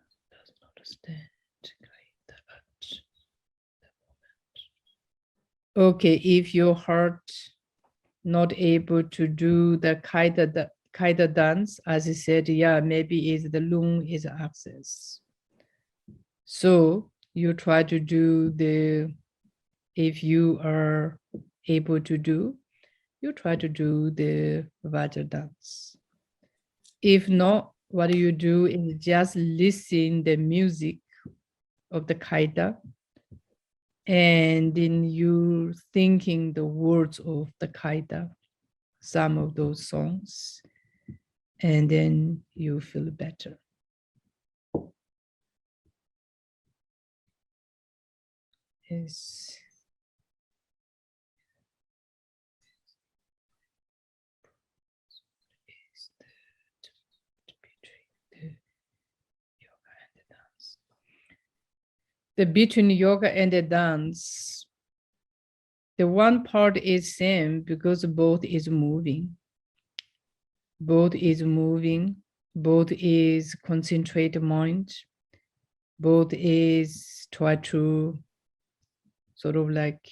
[SPEAKER 2] Okay, if your heart not able to do the Khaita dance, as I said, yeah, maybe is the lung is access. So you try to do if you are able to do, you try to do the Vajra dance. If not, what you do is just listen the music of the Khaita, and then you thinking the words of the Khaita, some of those songs, and then you feel better. Yes. The between yoga and the dance, the one part is same because both is moving. Both is moving, both is concentrate mind, both is try to sort of like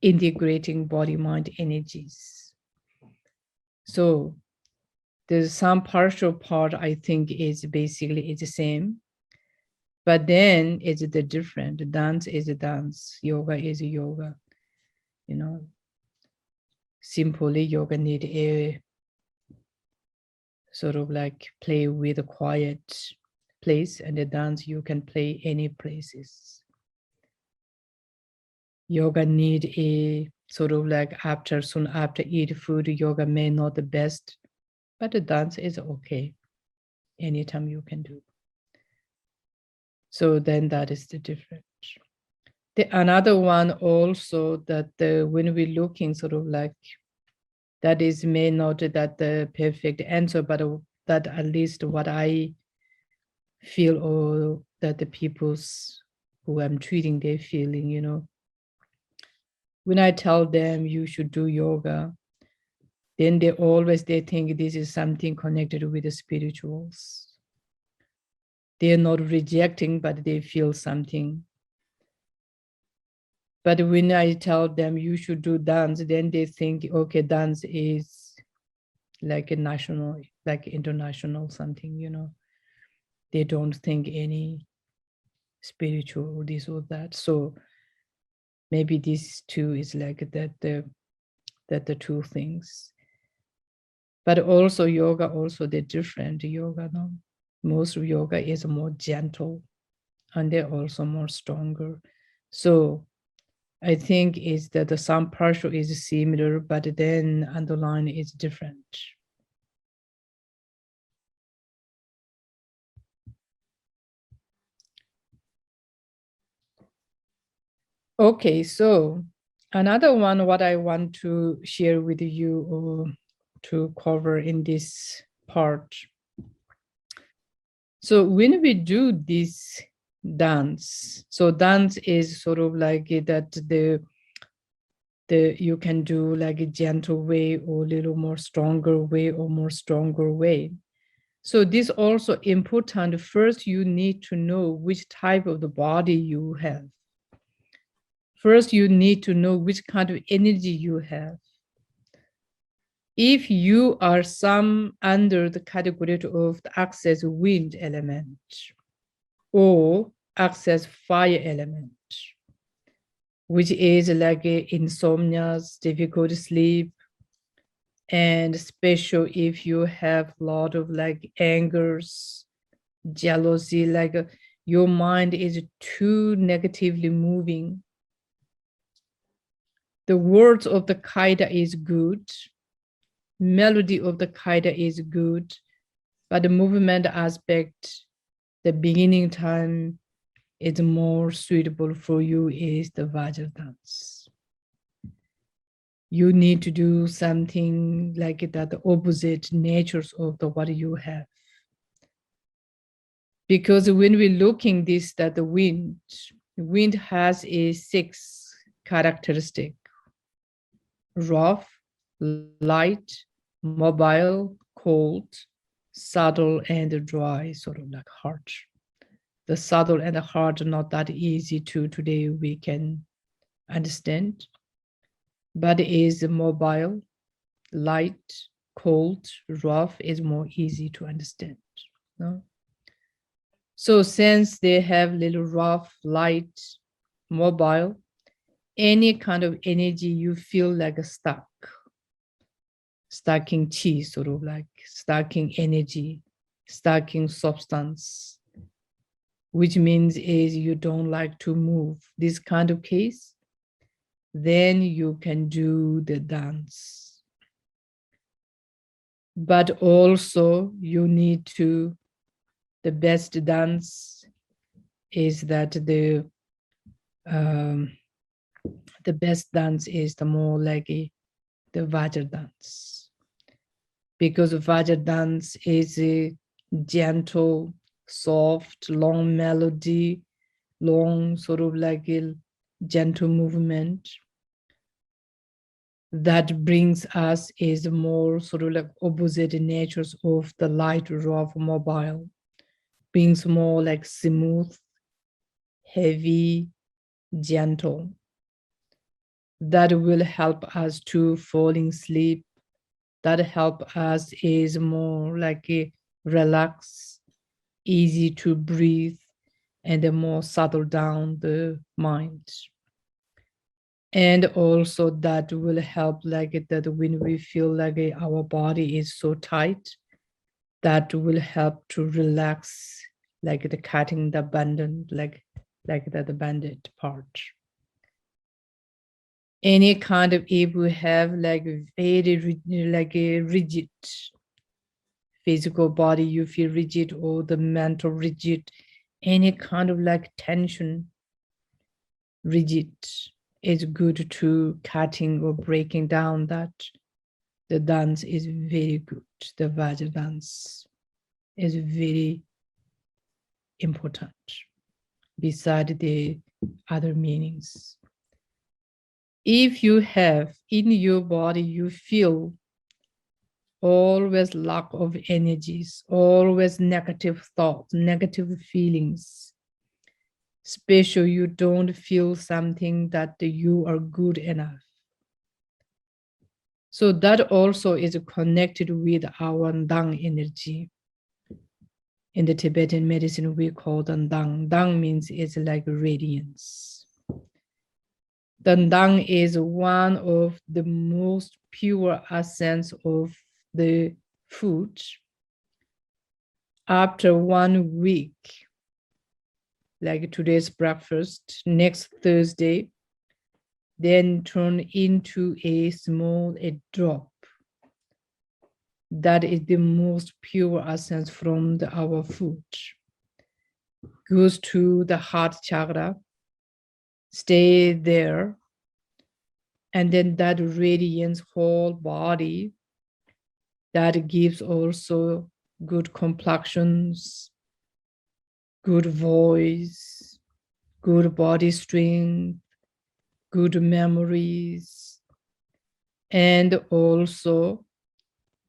[SPEAKER 2] integrating body mind energies. So there's some partial part I think is basically it's the same, but then it's the different. Dance is a dance, yoga is a yoga. You know, simply yoga need a sort of like play with a quiet place, and the dance you can play any places. Yoga need a sort of like soon after eat food, yoga may not the best, but the dance is okay. Anytime you can do. So then that is the difference. Another one also that when we're looking sort of like, that is may not that the perfect answer, but that at least what I feel, or that the people's who I'm treating, they're feeling, you know. When I tell them you should do yoga, then they think this is something connected with the spirituals. They're not rejecting, but they feel something. But when I tell them you should do dance, then they think, okay, dance is like a national, like international something, you know. They don't think any spiritual or this or that. So maybe this too is like that the two things. But also yoga, also the different yoga, no? Most of yoga is more gentle, and they're also more stronger. So I think is that the some partial is similar, but then underline is different. Okay, so another one what I want to share with you or to cover in this part. So when we do this dance, so dance is sort of like that you can do like a gentle way or a little more stronger way or more stronger way. So this also important. First, you need to know which type of the body you have. First, you need to know which kind of energy you have. If you are some under the category of the access wind element or access fire element, which is like insomnia, difficult sleep, and especially if you have a lot of like angers, jealousy, like your mind is too negatively moving. The words of the Khaita is good, melody of the Khaita is good, but the movement aspect, the beginning time is more suitable for you is the Vajra dance. You need to do something like that, the opposite natures of the what you have. Because when we're looking this, that the wind has a 6 characteristic: rough, light, mobile, cold, subtle, and dry, sort of like hard. The subtle and the hard are not that easy to today we can understand, but it is mobile, light, cold, rough is more easy to understand. No? So since they have little rough, light, mobile, any kind of energy you feel like a stacking chi, sort of like stacking energy, stacking substance, which means is you don't like to move. This kind of case, then you can do the dance. But also you need to, the best dance is that the best dance is the more like the Vajra dance. Because Vajra dance is a gentle, soft, long melody, long sort of like a gentle movement that brings us is more sort of like opposite natures of the light, rough, mobile, brings more like smooth, heavy, gentle. That will help us to falling asleep. That help us is more like a relax, easy to breathe, and a more settle down the mind. And also that will help like that when we feel like our body is so tight, that will help to relax, like the cutting the bandage, like the banded part. Any kind of, if we have like very like a rigid physical body, you feel rigid, or the mental rigid, any kind of like tension, rigid, is good to cutting or breaking down that. The dance is very good. The Vajra dance is very important beside the other meanings. If you have in your body, you feel always lack of energies, always negative thoughts, negative feelings, especially you don't feel something that you are good enough. So that also is connected with our Dang energy. In the Tibetan medicine, we call them Dang. Dang means it's like radiance. The Dang is one of the most pure essence of the food. After 1 week, like today's breakfast, next Thursday, then turn into a small drop. That is the most pure essence from our food. Goes to the heart chakra, stay there, and then that radiance whole body, that gives also good complexions, good voice, good body strength, good memories, and also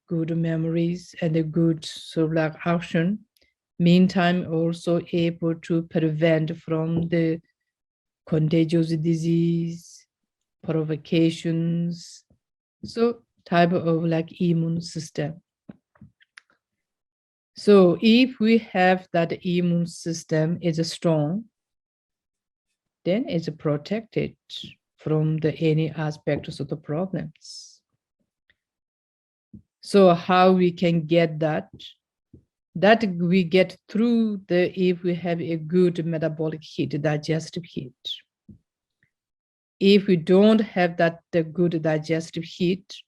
[SPEAKER 2] good memories and a good sort of like action. Meantime, also able to prevent from the contagious disease, provocations, so type of like immune system. So if we have that immune system is strong, then it's protected from the any aspects of the problems. So how we can get that? That we get through the, if we have a good metabolic heat, digestive heat. If we don't have that the good digestive heat,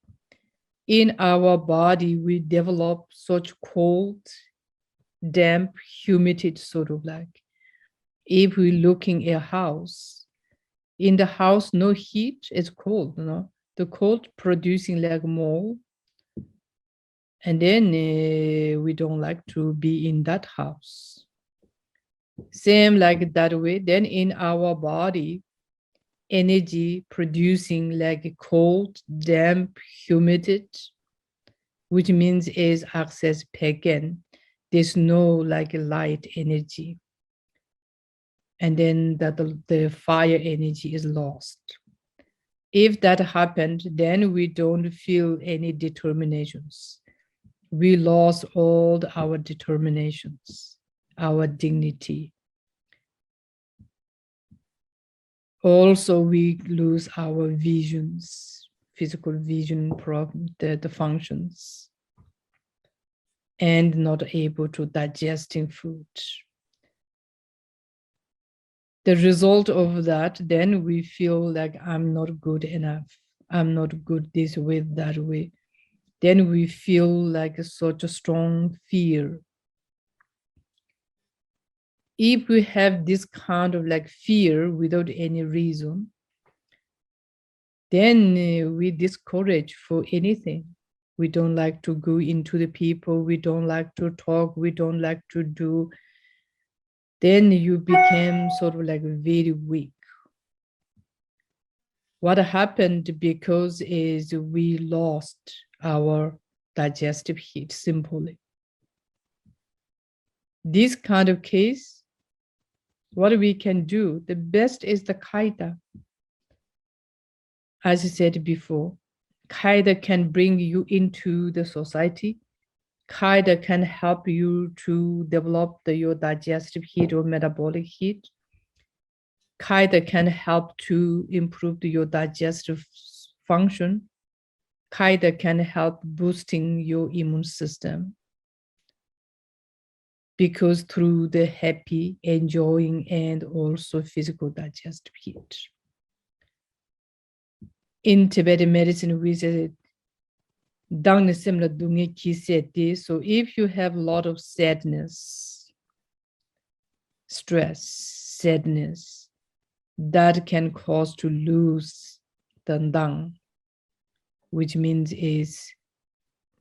[SPEAKER 2] in our body, we develop such cold, damp, humid sort of like. If we're looking at a house, in the house, no heat, it's cold, you know. The cold producing like mold. And then we don't like to be in that house. Same like that way, then in our body, energy producing like cold, damp, humid, which means is access pagan. There's no like light energy. And then that the fire energy is lost. If that happened, then we don't feel any determinations. We lost all our determinations. our dignity. Also, we lose our visions, physical vision problem, the functions, and not able to digesting food. The result of that, then we feel like I'm not good enough. I'm not good this way, that way. Then we feel like such a strong fear. If we have this kind of like fear without any reason, then we discourage for anything. We don't like to go into the people. We don't like to talk. We don't like to do. Then you became sort of like very weak. What happened because is we lost our digestive heat simply. This kind of case, what we can do, the best is the Khaita. As I said before, Khaita can bring you into the society. Khaita can help you to develop your digestive heat or metabolic heat. Khaita can help to improve your digestive function. Khaita can help boosting your immune system. Because through the happy, enjoying, and also physical digestive heat. In Tibetan medicine, we say, so if you have a lot of sadness, stress, sadness, that can cause to lose the dang, which means is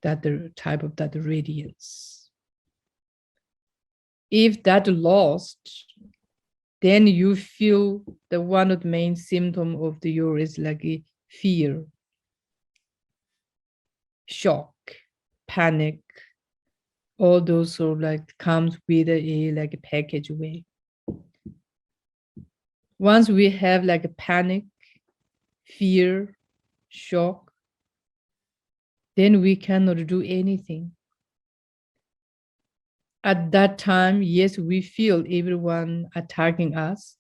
[SPEAKER 2] that the type of that radiance. If that lost, then you feel the one of the main symptoms of the your is like a fear, shock, panic. All those sort of like comes with a like a package way. Once we have like a panic, fear, shock, then we cannot do anything. At that time, yes, we feel everyone attacking us,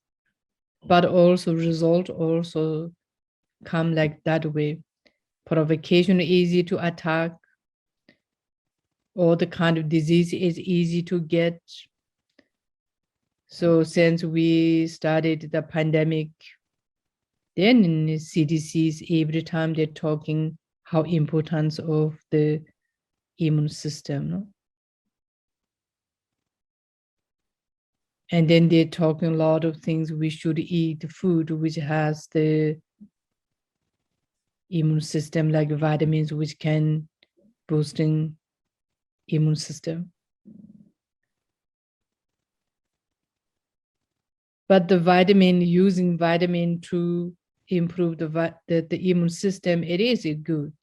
[SPEAKER 2] but also result also come like that way. Provocation is easy to attack. All the kind of disease is easy to get. So since we started the pandemic, then in the CDCs, every time they're talking how importance of the immune system. No? And then they're talking a lot of things we should eat food which has the immune system, like vitamins which can boosting immune system. But the vitamin, using vitamin to improve the immune system, it is good.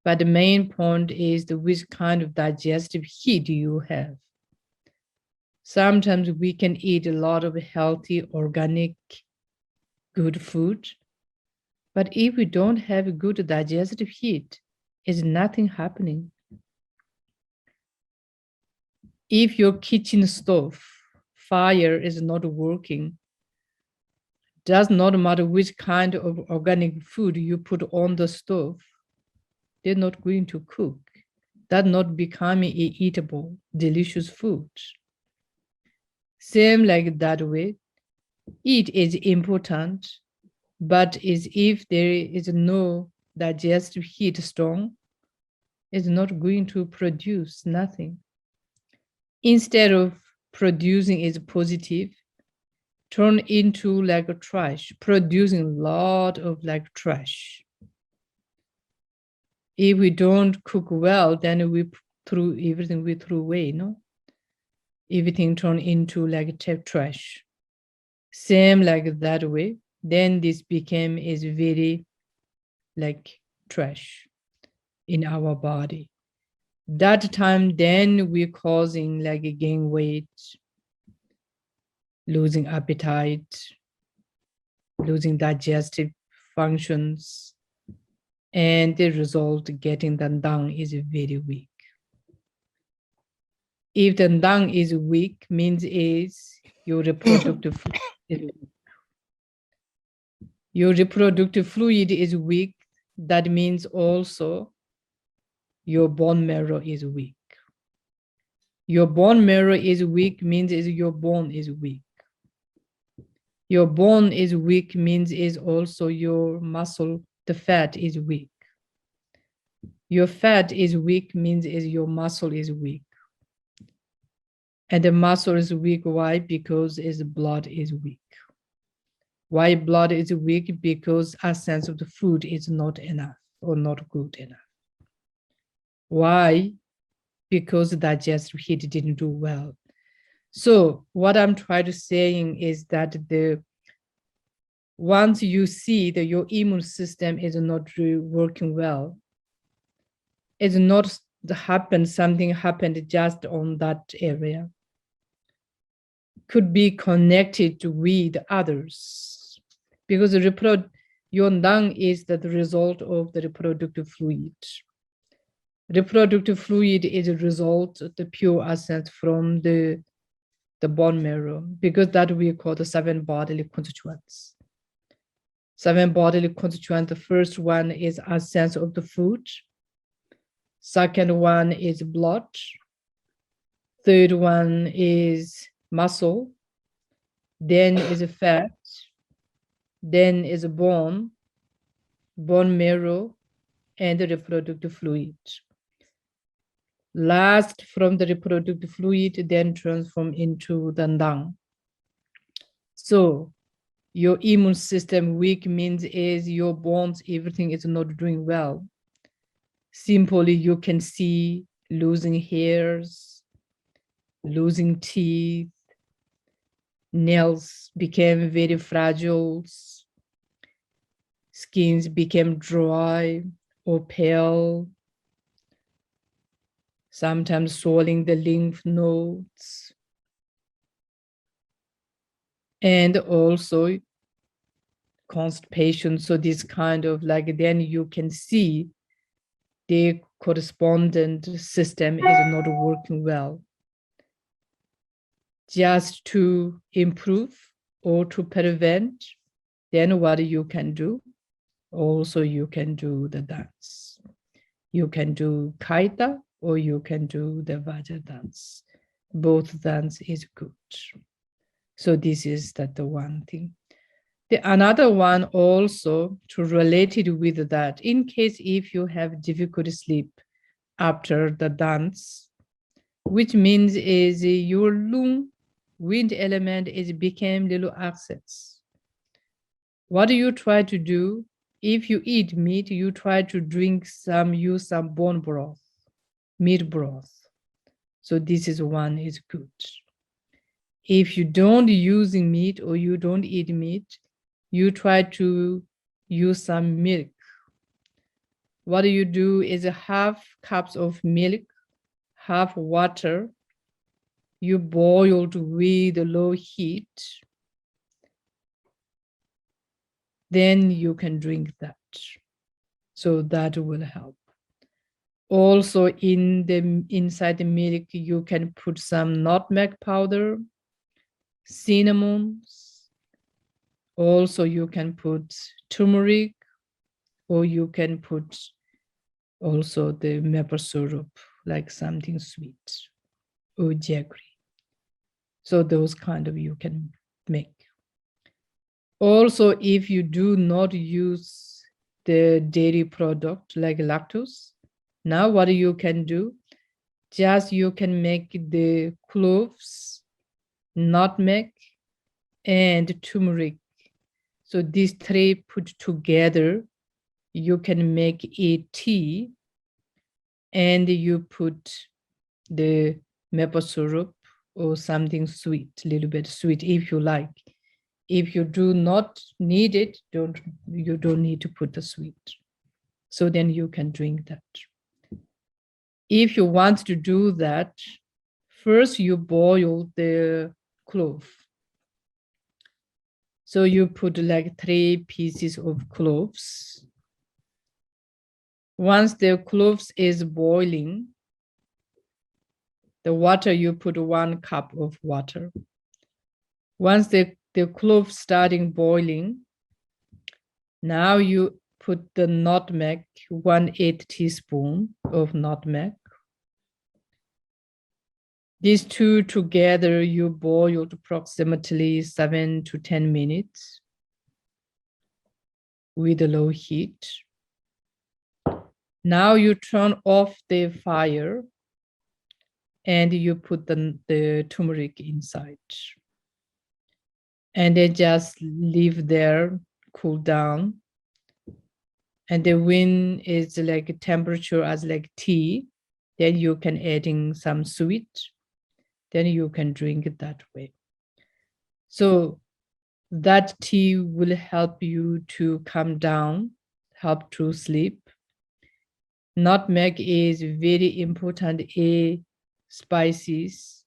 [SPEAKER 2] But the main point is which kind of digestive heat you have. Sometimes we can eat a lot of healthy, organic, good food. But if we don't have a good digestive heat, is nothing happening. If your kitchen stove fire is not working, does not matter which kind of organic food you put on the stove, they're not going to cook. That's not becoming a eatable, delicious food. Same like that way, it is important, but is if there is no digestive heat strong, it's not going to produce nothing. Instead of producing is positive, turn into like a trash, producing a lot of like trash. If we don't cook well, then we throw everything we throw away, no? Everything turn into like trash. Same like that way, then this became is very like trash in our body. That time, then we're causing like a gain weight, losing appetite, losing digestive functions, and the result getting them down is very weak. If the lung is weak, means is your reproductive fluid is weak. Your reproductive fluid is weak. That means also your bone marrow is weak. Your bone marrow is weak means is your bone is weak. Your bone is weak means is also your muscle, the fat is weak. Your fat is weak means is your muscle is weak. And the muscle is weak, why? Because its blood is weak. Why blood is weak? Because a sense of the food is not enough or not good enough. Why? Because digestive heat didn't do well. So what I'm trying to saying is that once you see that your immune system is not really working well, it's not something happened just on that area. Could be connected with others, because your lung is the result of the reproductive fluid. Reproductive fluid is a result of the pure essence from the bone marrow, because that we call the 7 bodily constituents. 7 bodily constituents. The first one is a sense of the food. Second one is blood. Third one is muscle. Then is fat. Then is bone marrow, and the reproductive fluid. Last from the reproductive fluid, then transform into the lung. So your immune system weak means is your bones, everything is not doing well. Simply you can see losing hairs, losing teeth, nails became very fragile, skins became dry or pale, sometimes swelling the lymph nodes, and also constipation. So this kind of then you can see the correspondent system is not working well. Just to improve or to prevent, then what you can do? Also, you can do the dance. You can do Khaita or you can do the Vajra dance. Both dance is good. So this is the one thing. The another one also to relate it with that, in case if you have difficult sleep after the dance, which means is your lung wind element is became little access. What do you try to do? If you eat meat, you try to use some bone broth, meat broth. So this is one is good. If you don't use meat or you don't eat meat, you try to use some milk. What you do is 1/2 cups of milk, 1/2 water, you boiled with low heat. Then you can drink that. So that will help. Also inside the milk, you can put some nutmeg powder, cinnamon. Also you can put turmeric, or you can put also the maple syrup, like something sweet, or jaggery. So those kind of you can make. Also, if you do not use the dairy product like lactose, now what you can do, just you can make the cloves, nutmeg, and turmeric. So these 3 put together, you can make a tea, and you put the maple syrup or something sweet, a little bit sweet if you like. If you do not need it, you don't need to put the sweet. So then you can drink that. If you want to do that, first you boil the clove. So you put like 3 pieces of cloves. Once the cloves is boiling, The water, you put 1 cup of water. Once the clove starting boiling, now you put the nutmeg, 1/8 teaspoon of nutmeg. These two together, you boiled approximately 7 to 10 minutes with a low heat. Now you turn off the fire and you put the turmeric inside. And then just leave there, cool down. And then when it's like a temperature as like tea, then you can add in some sweet. Then you can drink it that way. So that tea will help you to calm down, help to sleep. Nutmeg is very important spices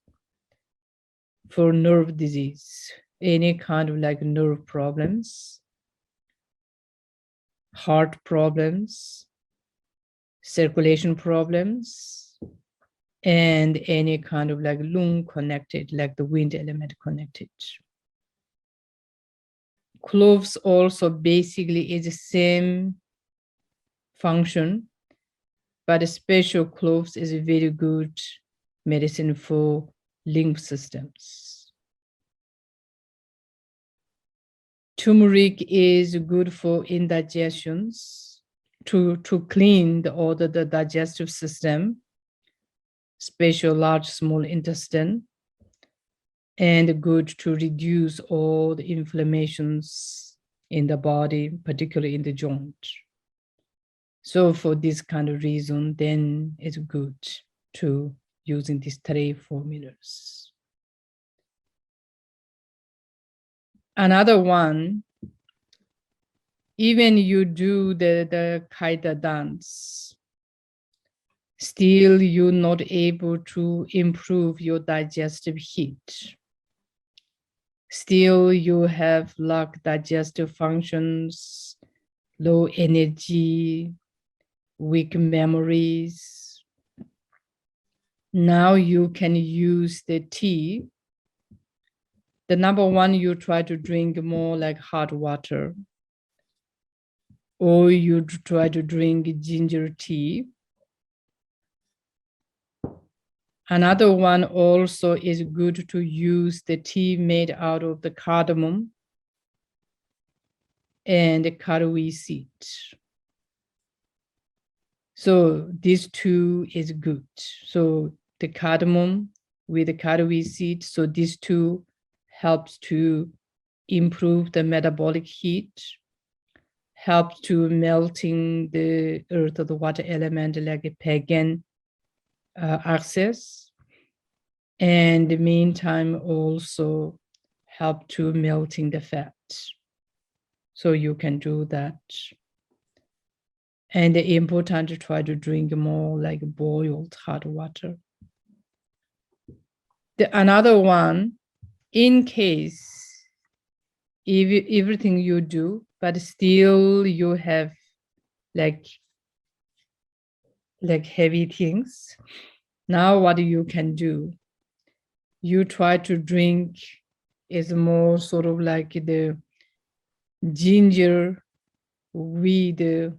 [SPEAKER 2] for nerve disease, any kind of like nerve problems, heart problems, circulation problems, and any kind of like lung connected, like the wind element connected. Cloves also basically is the same function, but special cloves is a very good medicine for lymph systems. Turmeric is good for indigestions, to clean all the digestive system, special large, small intestine, and good to reduce all the inflammations in the body, particularly in the joint. So for this kind of reason, then it's good to using these 3 formulas. Another one, even you do the Khaita dance, still you're not able to improve your digestive heat. Still you have lack digestive functions, low energy, weak memories. Now you can use the tea. The number 1, you try to drink more like hot water, or you try to drink ginger tea. Another one also is good to use the tea made out of the cardamom and the caraway seed. So these 2 is good. So the cardamom with the caraway seed, so these 2 helps to improve the metabolic heat, helps to melting the earth or the water element like a pagan access, and in the meantime also help to melting the fat. So you can do that. And important to try to drink more like boiled hot water. Another one, in case if everything you do, but still you have like heavy things, now what you can do, you try to drink is more sort of like the ginger with the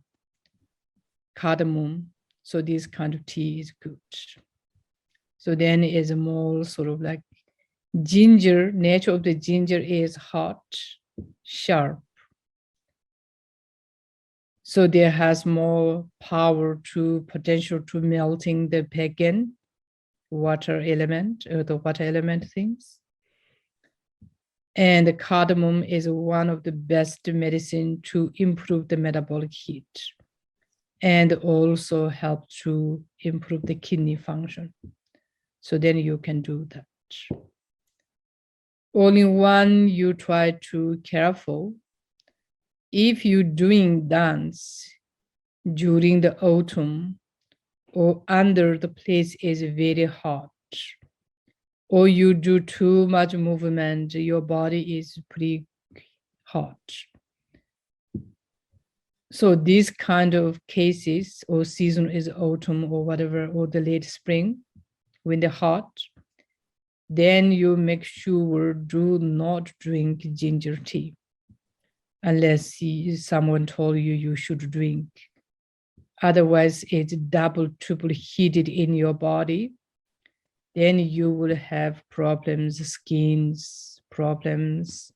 [SPEAKER 2] cardamom. So this kind of tea is good. So then is more sort of like ginger, nature of the ginger is hot, sharp. So there has more power to potential to melting the pagan water element or the water element things. And the cardamom is one of the best medicine to improve the metabolic heat and also help to improve the kidney function. So then you can do that. Only one you try to careful. If you're doing dance during the autumn or under the place is very hot, or you do too much movement, your body is pretty hot. So these kind of cases or season is autumn or whatever, or the late spring, when they're hot, then you make sure do not drink ginger tea unless someone told you you should drink. Otherwise, it's double, triple heated in your body. Then you will have problems, skins problems.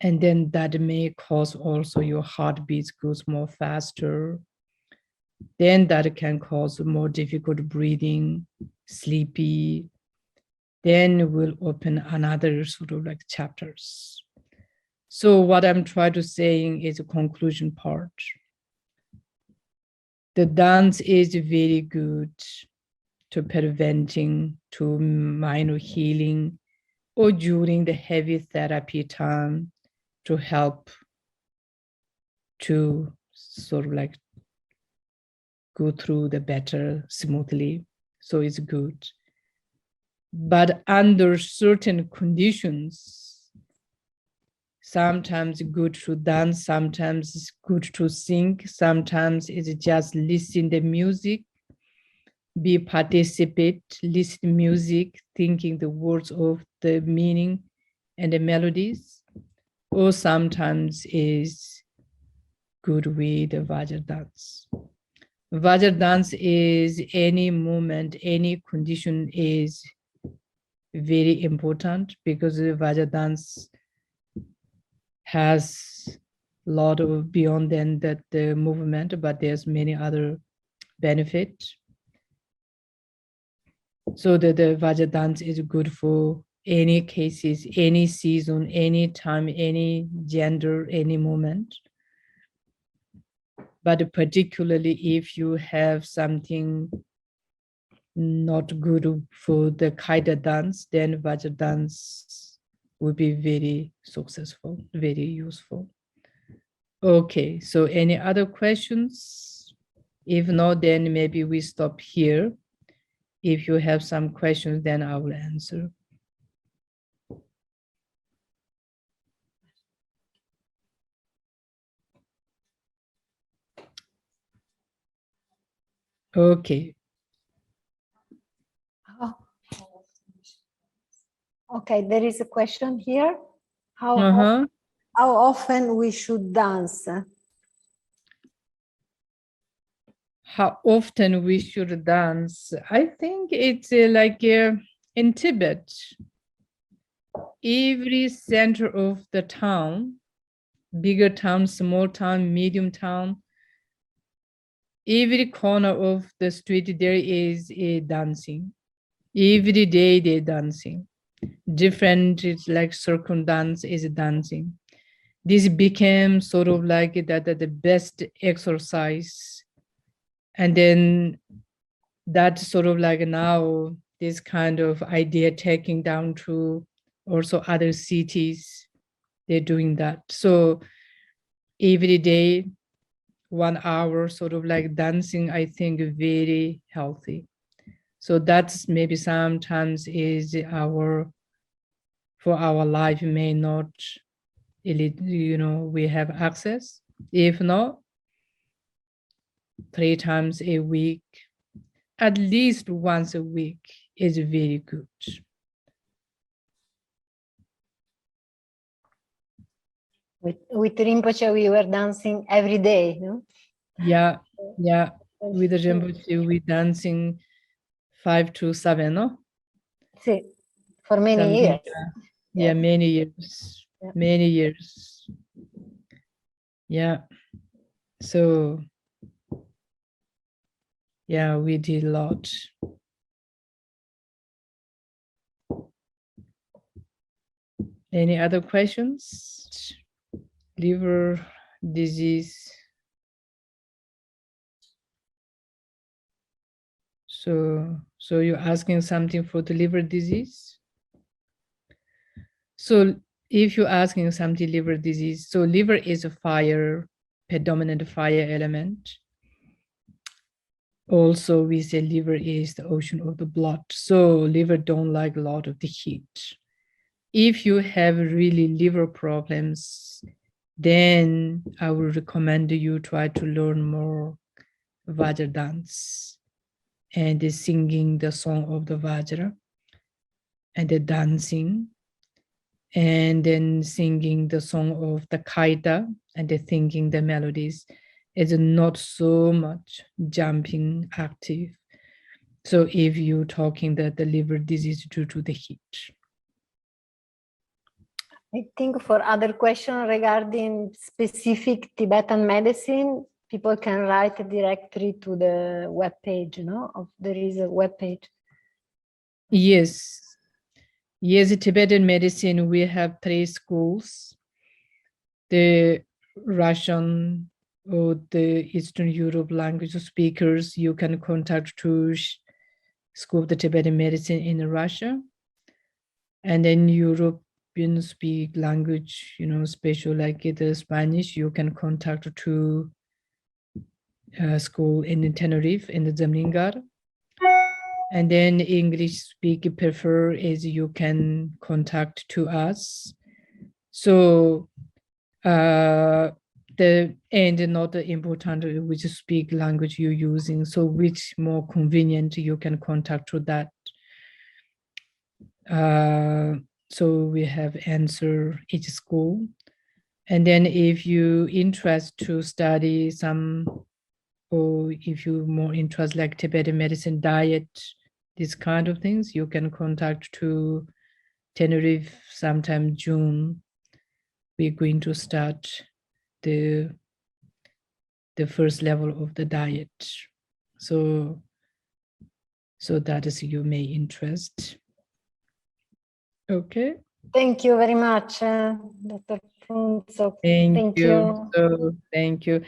[SPEAKER 2] And then that may cause also your heartbeat goes more faster. Then that can cause more difficult breathing, sleepy. Then we'll open another sort of like chapters. So what I'm trying to say is a conclusion part. The dance is very good to preventing, to minor healing, or during the heavy therapy time to help to sort of like go through the better smoothly. So it's good. But under certain conditions, sometimes good to dance, sometimes it's good to sing, sometimes it's just listen the music, be participate, listen music, thinking the words of the meaning and the melodies, or sometimes is good with the Vajra dance. Vajra dance is any moment, any condition is very important because the Vajra dance has a lot of beyond than that the movement, but there's many other benefits. So the Vajra dance is good for any cases, any season, any time, any gender, any moment. But particularly if you have something not good for the Khaita dance, then Vajra dance will be very successful, very useful. Okay, so any other questions? If not, then maybe we stop here. If you have some questions, then I will answer. Okay.
[SPEAKER 1] Oh. Okay, there is a question here. How often we should dance?
[SPEAKER 2] How often we should dance? I think it's like in Tibet, every center of the town, bigger town, small town, medium town, every corner of the street there is a dancing. Every day they're dancing. Different, it's like circle dance is dancing. This became sort of like the best exercise. And then that sort of like now this kind of idea taking down to also other cities, they're doing that. So every day, 1 hour sort of like dancing, I think very healthy. So that's maybe sometimes is for our life may not, we have access. If not, 3 times a week, at least once a week is very good.
[SPEAKER 1] With Rinpoche, we were dancing every day, no?
[SPEAKER 2] Yeah. With Rinpoche, we dancing 5 to 7, no?
[SPEAKER 1] Sí, for many years.
[SPEAKER 2] Yeah, many years. Yeah. Many years. Yeah. So, yeah, we did a lot. Any other questions? Liver disease. So you're asking something for the liver disease? So if you're asking something liver disease, so liver is a fire, predominant fire element. Also, we say liver is the ocean of the blood. So liver don't like a lot of the heat. If you have really liver problems, then I would recommend you try to learn more Vajra dance. and the singing the song of the Vajra, and the dancing, and then singing the song of the Khaita, and the singing the melodies is not so much jumping active. So if you're talking that the liver disease due to the heat.
[SPEAKER 1] I think for other questions regarding specific Tibetan medicine, people can write directly to the web page, there is a web page.
[SPEAKER 2] Yes. Yes, Tibetan medicine, we have 3 schools. The Russian or the Eastern Europe language speakers, you can contact to School of the Tibetan Medicine in Russia. And then European speak language, special like the Spanish, you can contact to school in Tenerife in the Zamlingar. And then English speak prefer is you can contact to us. So the and not important which speak language you're using. So which more convenient you can contact to that. So we have answer each school. And then if you interest to study some, or if you more interest like Tibetan medicine diet, these kind of things, you can contact to Tenerife sometime June. We're going to start the first level of the diet. So that is your main interest. Okay.
[SPEAKER 1] Thank you very much, Dr. Phuntsog.
[SPEAKER 2] Thank you. So, thank you.